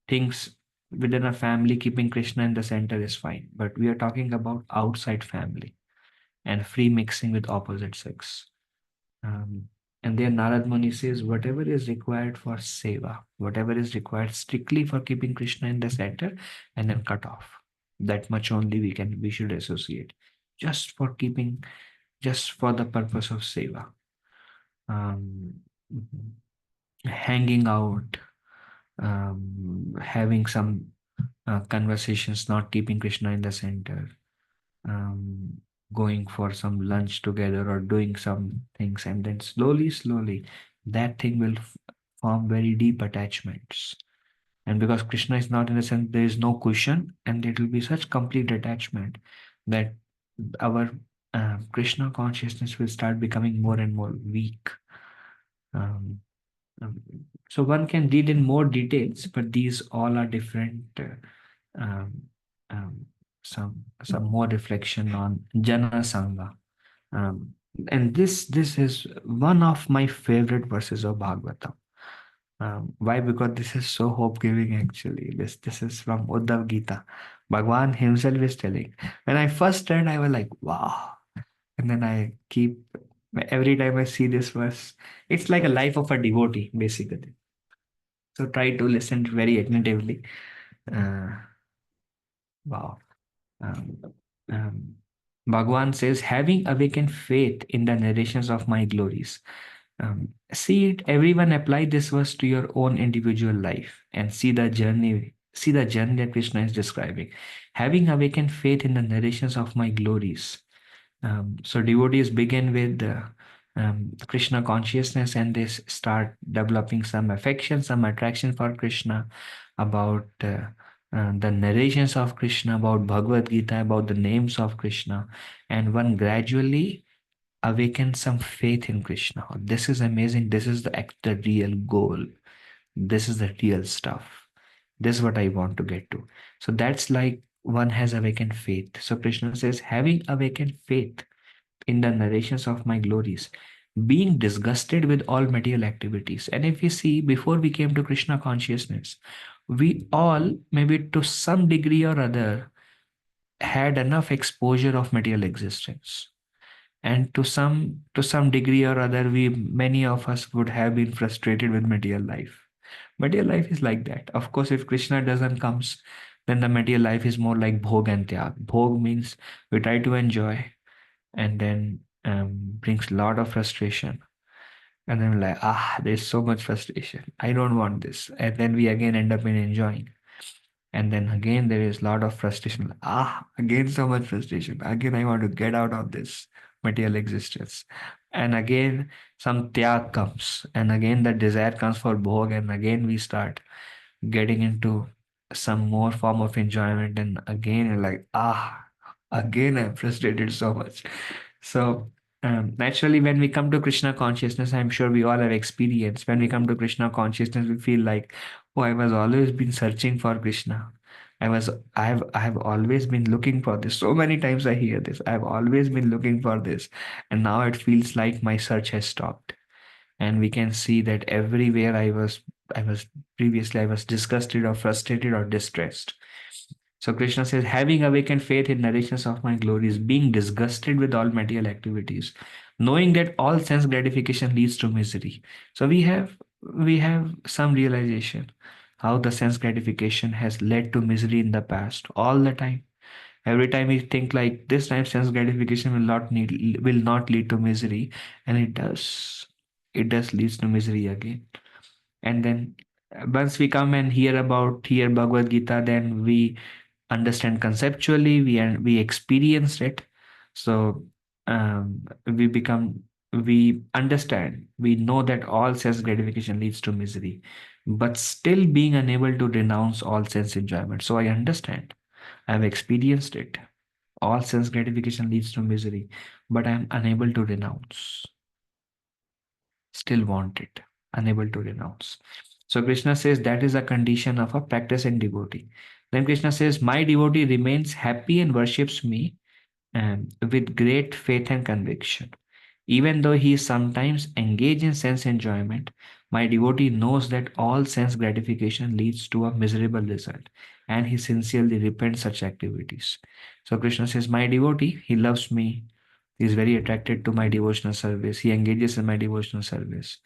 things within a family, keeping Krishna in the center is fine. But we are talking about outside family and free mixing with opposite sex. And there Narad Muni says, whatever is required for seva, whatever is required strictly for keeping Krishna in the center, and then cut off. That much only we should associate, just for keeping, just for the purpose of seva. Um, Hanging out, having some conversations, not keeping Krishna in the center, going for some lunch together or doing some things, and then slowly, that thing will form very deep attachments. And because Krishna is not in the center, there is no cushion, and it will be such complete attachment that our Krishna consciousness will start becoming more and more weak. Um, um, so one can read in more details, but these all are different. Um, um, some more reflection on Jana Sangha. And this is one of my favorite verses of Bhagavatam. Why? Because this is so hope giving actually. This is from Uddhav Gita. Bhagwan himself is telling. When I first read, I was like, wow. And then I keep, every time I see this verse, it's like a life of a devotee, basically. So try to listen very attentively. Uh, wow. Um, um, Bhagwan says, having awakened faith in the narrations of my glories. See it, everyone apply this verse to your own individual life and see the journey that Krishna is describing. Having awakened faith in the narrations of my glories. So devotees begin with Krishna consciousness, and they start developing some affection, some attraction for Krishna, about the narrations of Krishna, about Bhagavad Gita, about the names of Krishna, and one gradually awakens some faith in Krishna. This is amazing. This is the real goal. This is the real stuff. This is what I want to get to. So that's like one has awakened faith. So Krishna says, having awakened faith in the narrations of my glories, being disgusted with all material activities. And if we see, before we came to Krishna consciousness, we all, maybe to some degree or other, had enough exposure of material existence. And to some degree or other, many of us would have been frustrated with material life. Material life is like that. Of course, if Krishna doesn't comes, then the material life is more like bhog and tyag. Bhog means we try to enjoy, and then brings a lot of frustration. And then we're like, there's so much frustration. I don't want this. And then we again end up in enjoying. And then again, there is a lot of frustration. Again, so much frustration. Again, I want to get out of this material existence. And again, some tyag comes. And again, the desire comes for bhog. And again, we start getting into some more form of enjoyment. And again, you're like, again, I'm frustrated so much. So naturally, when we come to Krishna consciousness, I'm sure we all have experienced. When we come to Krishna consciousness, we feel like, oh, I was always been searching for Krishna. I have always been looking for this. So many times I hear this. I've always been looking for this, and now it feels like my search has stopped. And we can see that everywhere I was previously, I was disgusted or frustrated or distressed. So Krishna says, having awakened faith in narrations of my glories, being disgusted with all material activities, knowing that all sense gratification leads to misery. So we have some realization how the sense gratification has led to misery in the past all the time. Every time we think like this time sense gratification will not lead to misery, and it does. It does leads to misery again. And then once we come and hear Bhagavad Gita, then we understand conceptually, we experienced it. So we understand, we know that all sense gratification leads to misery, but still being unable to renounce all sense enjoyment. So I understand, I've experienced it. All sense gratification leads to misery, but I'm unable to renounce. Still want it, unable to renounce. So Krishna says that is a condition of a practicing devotee. Then Krishna says, my devotee remains happy and worships me with great faith and conviction. Even though he sometimes engage in sense enjoyment, my devotee knows that all sense gratification leads to a miserable result, and he sincerely repents such activities. So Krishna says, my devotee, he loves me, he is very attracted to my devotional service, he engages in my devotional service.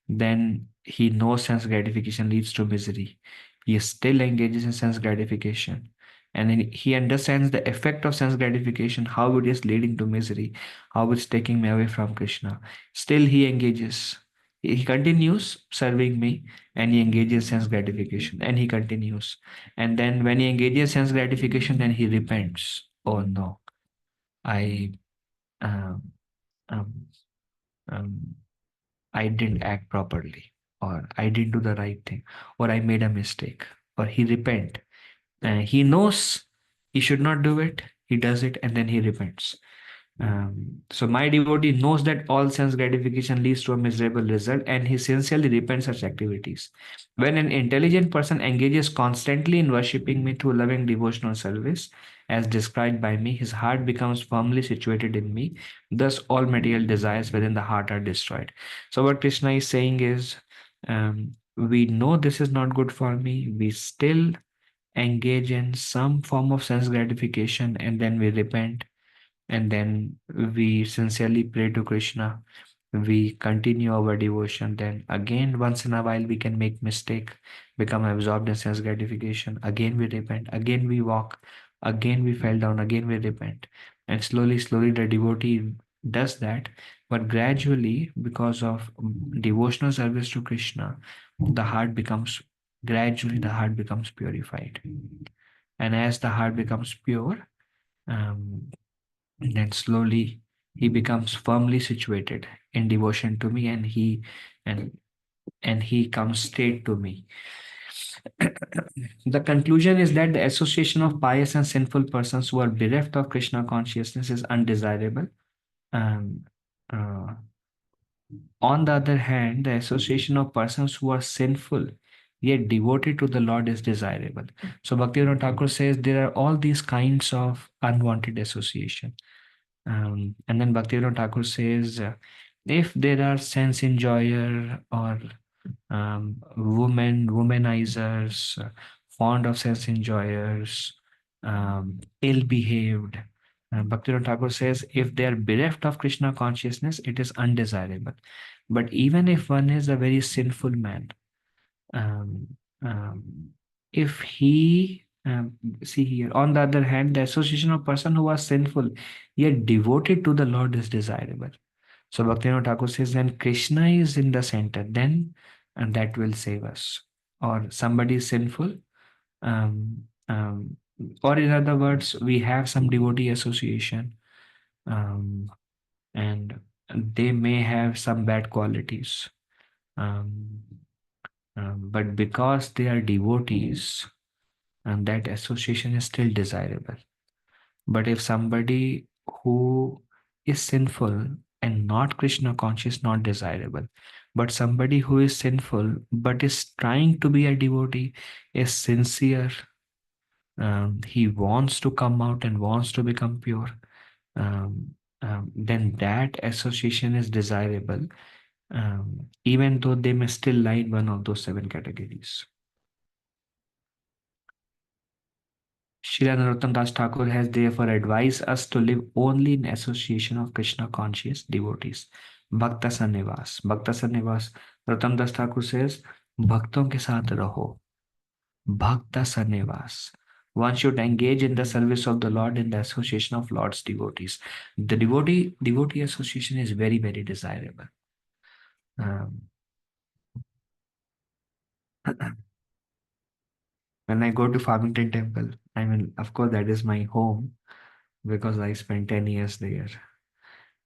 Then he knows sense gratification leads to misery. He still engages in sense gratification. And then he understands the effect of sense gratification, how it is leading to misery, how it's taking me away from Krishna. Still, he engages. He continues serving me, and he engages sense gratification, and he continues. And then when he engages sense gratification, then he repents. Oh no, I um, um, um, I didn't act properly, or I didn't do the right thing, or I made a mistake, or he repent. He knows he should not do it. He does it, and then he repents. So my devotee knows that all sense gratification leads to a miserable result, and he sincerely repents such activities. When an intelligent person engages constantly in worshipping me through loving devotional service, as described by me, his heart becomes firmly situated in me. Thus, all material desires within the heart are destroyed. So, what Krishna is saying is, we know this is not good for me. We still engage in some form of sense gratification, and then we repent, and then we sincerely pray to Krishna. We continue our devotion. Then again, once in a while, we can make mistake, become absorbed in sense gratification. Again, we repent. Again, we walk. Again, we fell down. Again, we repent. And slowly, slowly, the devotee does that. But gradually, because of devotional service to Krishna, the heart becomes gradually the heart becomes purified. And as the heart becomes pure, um, then slowly he becomes firmly situated in devotion to me, and and he comes straight to me. The conclusion is that the association of pious and sinful persons who are bereft of Krishna consciousness is undesirable. Um, uh, on the other hand, the association of persons who are sinful yet devoted to the Lord is desirable. So Bhaktivinoda Thakur says there are all these kinds of unwanted association. And then Bhaktivinoda Thakur says, if there are sense enjoyer or womanizers, fond of sense enjoyers, ill-behaved, Bhaktivinoda Thakur says, if they are bereft of Krishna consciousness, it is undesirable. But even if one is a very sinful man, um, um, if he see here, on the other hand, the association of person who was sinful yet devoted to the Lord is desirable. So Bhaktivinoda Thakur says, when Krishna is in the center, then and that will save us. Or somebody is sinful, um, um, or in other words, we have some devotee association, um, and they may have some bad qualities. Um, but because they are devotees, and that association is still desirable. But if somebody who is sinful and not Krishna conscious, not desirable, but somebody who is sinful but is trying to be a devotee, is sincere, he wants to come out and wants to become pure, then that association is desirable, even though they may still lie in one of those 7 categories. Srila Narottam Das Thakur has therefore advised us to live only in association of Krishna conscious devotees. Bhakta Sannivas. Bhakta Sannivas. Narottam Das Thakur says, Bhakton ke saath raho. Bhakta Sannivas. One should engage in the service of the Lord in the association of Lord's devotees. The devotee association is very, very desirable. When I go to Farmington Temple, I mean, of course, that is my home because I spent 10 years there.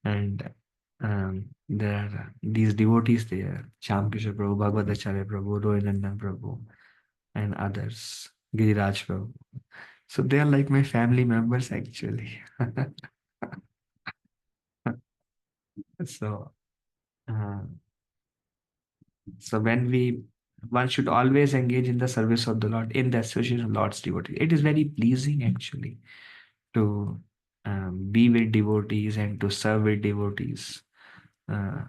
And there are these devotees there, Shyam Kishore Prabhu, Bhagavad Acharya Prabhu, Rohinandan Prabhu, and others, Giriraj Prabhu. So they are like my family members actually. So, uh, so one should always engage in the service of the Lord, in the association of Lord's devotees. It is very pleasing actually to be with devotees and to serve with devotees. Uh,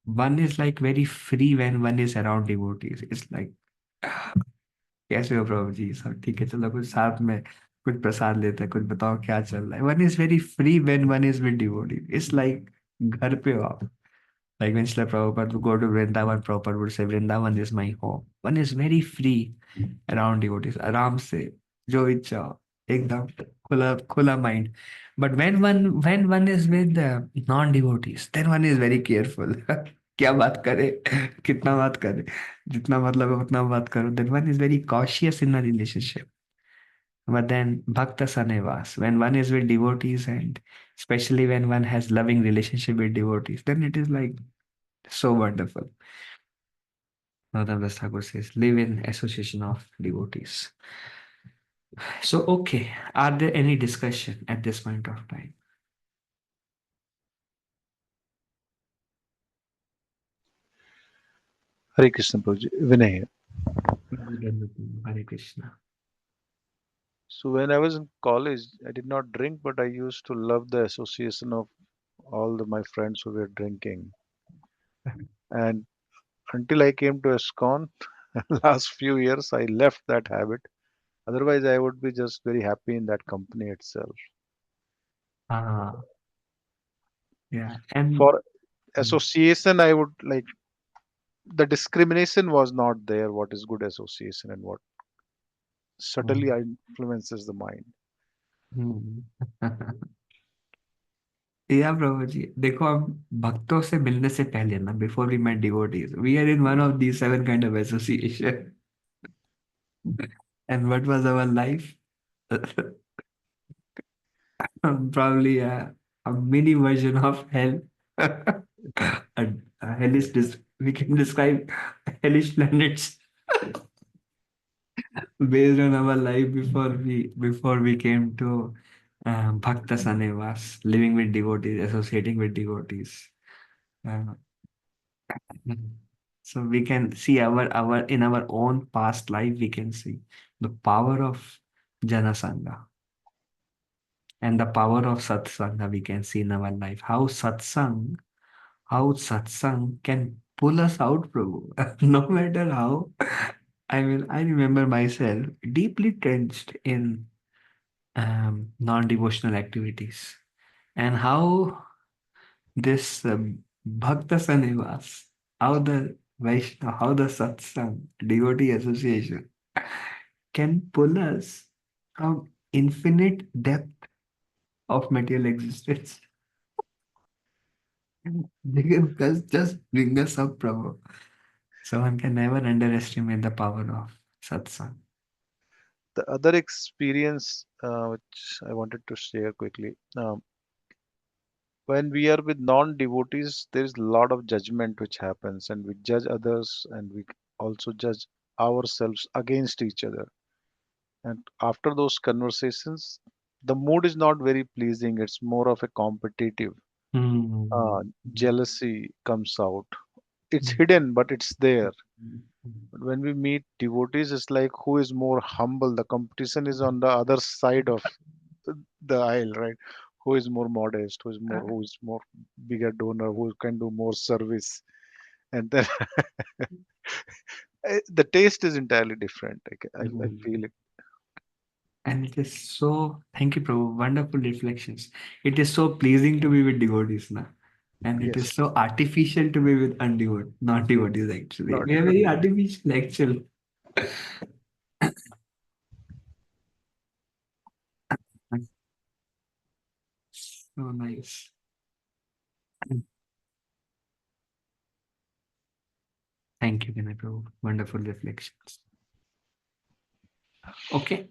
one is like very free when one is around devotees. It's like कैसे हो प्रभु जी सब ठीक है चलो कुछ साथ में कुछ प्रसाद लेते हैं कुछ बताओ क्या चल रहा है one is very free when one is with devotee it's like घर पे हो आप like when Srila Prabhupada would go to Vrindavan, Prabhupada would say Vrindavan is my home. One is very free around devotees आराम से जो इच्छा हो, एकदम खुला खुला mind but when one is with non devotees then one is very careful क्या बात करे कितना बात करे जितना मतलब है उतना बात करो then one is very cautious in a relationship but then bhakta sanevas when one is with devotees and especially when one has loving relationship with devotees then it is like so wonderful. Madam Das Thakur says, live in association of devotees. So, okay, are there any discussion at this point of time? Hare Krishna Prabhuji, Vinay here. Hare Krishna. So when I was in college, I did not drink, but I used to love the association of all my friends who were drinking. And until I came to ISKCON, last few years, I left that habit. Otherwise, I would be just very happy in that company itself. Ah, yeah. And For association, I would like the discrimination was not there. What is good association and what subtly influences the mind. या प्रभु जी देखो हम भक्तों से मिलने से पहले ना before we met devotees we are in one of the seven kind of association and what was our life probably a mini version of hell. A hellish, we can describe hellish planets based on our life before we came to Bhakta Sanevas, living with devotees, associating with devotees. Uh, so we can see our in our own past life, we can see the power of Jana Sangha. And the power of satsanga we can see in our life. How satsang can pull us out, Prabhu. No matter how. I mean, I remember myself deeply trenched in non-devotional activities, and how this Bhakta Sanivas, how the Vaishnava, how the satsang, devotee association can pull us from infinite depth of material existence. They can just bring us up, Prabhu. So one can never underestimate the power of satsang. The other experience which I wanted to share quickly, when we are with non-devotees, there is a lot of judgment which happens, and we judge others, and we also judge ourselves against each other. And after those conversations, the mood is not very pleasing. It's more of a competitive. Hmm. Jealousy comes out. It's hidden, but it's there. But when we meet devotees, it's like who is more humble. The competition is on the other side of the aisle, right? Who is more modest? Who is more bigger donor? Who can do more service? And then the taste is entirely different. I feel it. And it is so, thank you, Prabhu, wonderful reflections. It is so pleasing to be with devotees, na? And it is Yes. so artificial to be with undevoted, not devotees actually. Not We are very artificial actually. So nice. Thank you, Vinay Prabhu. Wonderful reflections. Okay.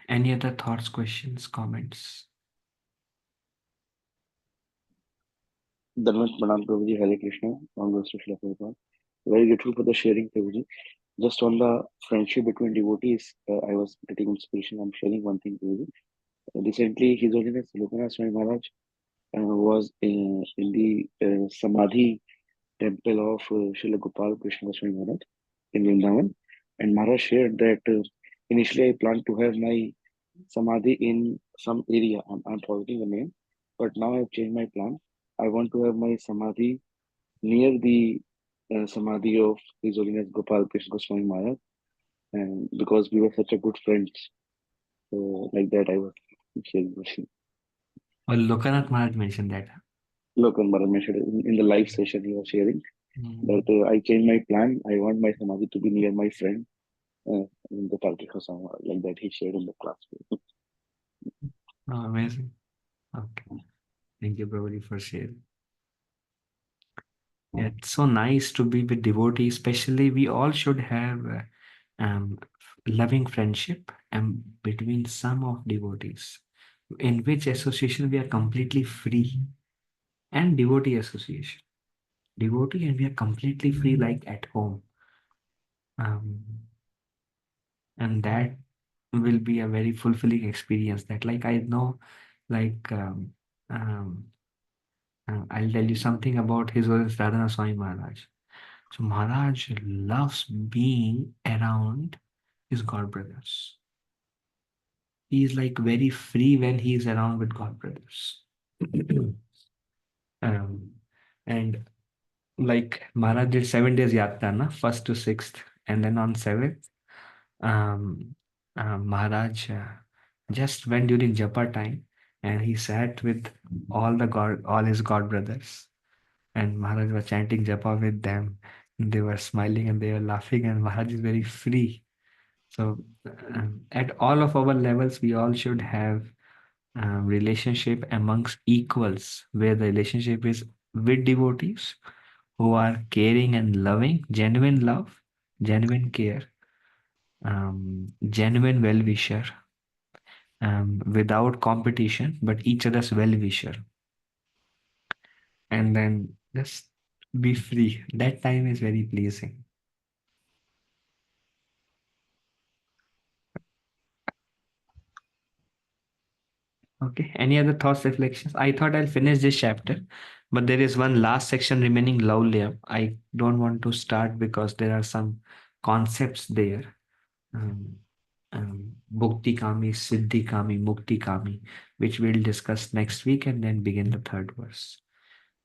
Any other thoughts, questions, comments? Dhanvat Pranam Prabhuji, Hare Krishna, Congress to Srila Prabhupada. Very grateful for the sharing, Prabhuji. Just on the friendship between devotees, I was getting inspiration. I'm sharing one thing, Prabhuji. Recently, His Holiness Lokanath Swami Maharaj was in the Samadhi temple of Srila Gopal Krishna Swami Maharaj in Vrindavan. And Maharaj shared that initially I planned to have my Samadhi in some area. I'm forgetting the name. but now I've changed my plan. I want to have my samadhi near the samadhi of His Holiness Gopal Krishna Goswami Maharaj, and because we were such a good friends, so like that I was sharing. Well, Lokanath Maharaj mentioned that. Lokan Maharaj mentioned in the live session he was sharing that I changed my plan. I want my samadhi to be near my friend in the Gopal Krishna Goswami Maharaj, like that he shared in the class. Oh, amazing. Okay. Thank you, Prabhuji, for sharing. Yeah, it's so nice to be with devotees, especially we all should have loving friendship and between some of devotees, in which association we are completely free, and devotee association. Devotee and we are completely free like at home. And that will be a very fulfilling experience that like I know like I'll tell you something about His Holiness Radhana Swami Maharaj. So Maharaj loves being around his god brothers. He is like very free when he is around with god brothers. And like Maharaj did 7 days yatra, na, 1st to 6th, and then on 7th, Maharaj just went during japa time, and he sat with all his god brothers, and Maharaj was chanting japa with them. They were smiling and they were laughing, and Maharaj is very free. So at all of our levels, we all should have relationship amongst equals, where the relationship is with devotees who are caring and loving, genuine love, genuine care, genuine well-wisher, without competition, but each other's well-wisher. And then just be free. That time is very pleasing. Okay. Any other thoughts, reflections? I thought I'll finish this chapter, but there is one last section remaining, Laulyam. I don't want to start because there are some concepts there. Bhakti Kami, Siddhi Kami, Mukti Kami, which we'll discuss next week and then begin the third verse.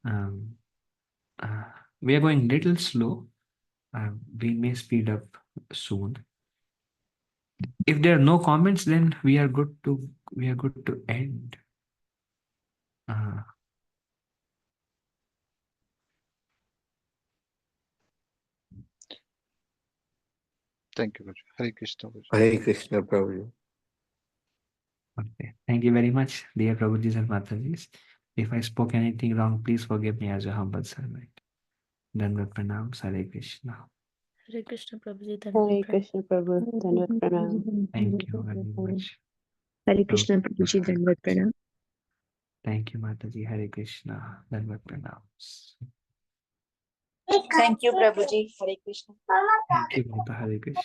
Um, we are going little slow. We may speed up soon. If there are no comments, then we are good to end. Thank you, Prabhuji. Hare Krishna, Prabhuji. Hare Krishna, Prabhuji. Okay. Thank you very much, dear Prabhujis and Matajis. If I spoke anything wrong, please forgive me as a humble servant. Dandavat pranam, Hare Krishna. Hare Krishna Prabhuji, Hare Dhanavad Krishna Prabhu, Dandavat Pranam. Thank you very much. Hare Krishna Prabhuji, Dhanavad Pranam. Thank you, Mataji. Hare Krishna. Dandavat pranam. Thank you, Prabhuji. Hare Krishna. Thank you, Mata. Hare Krishna.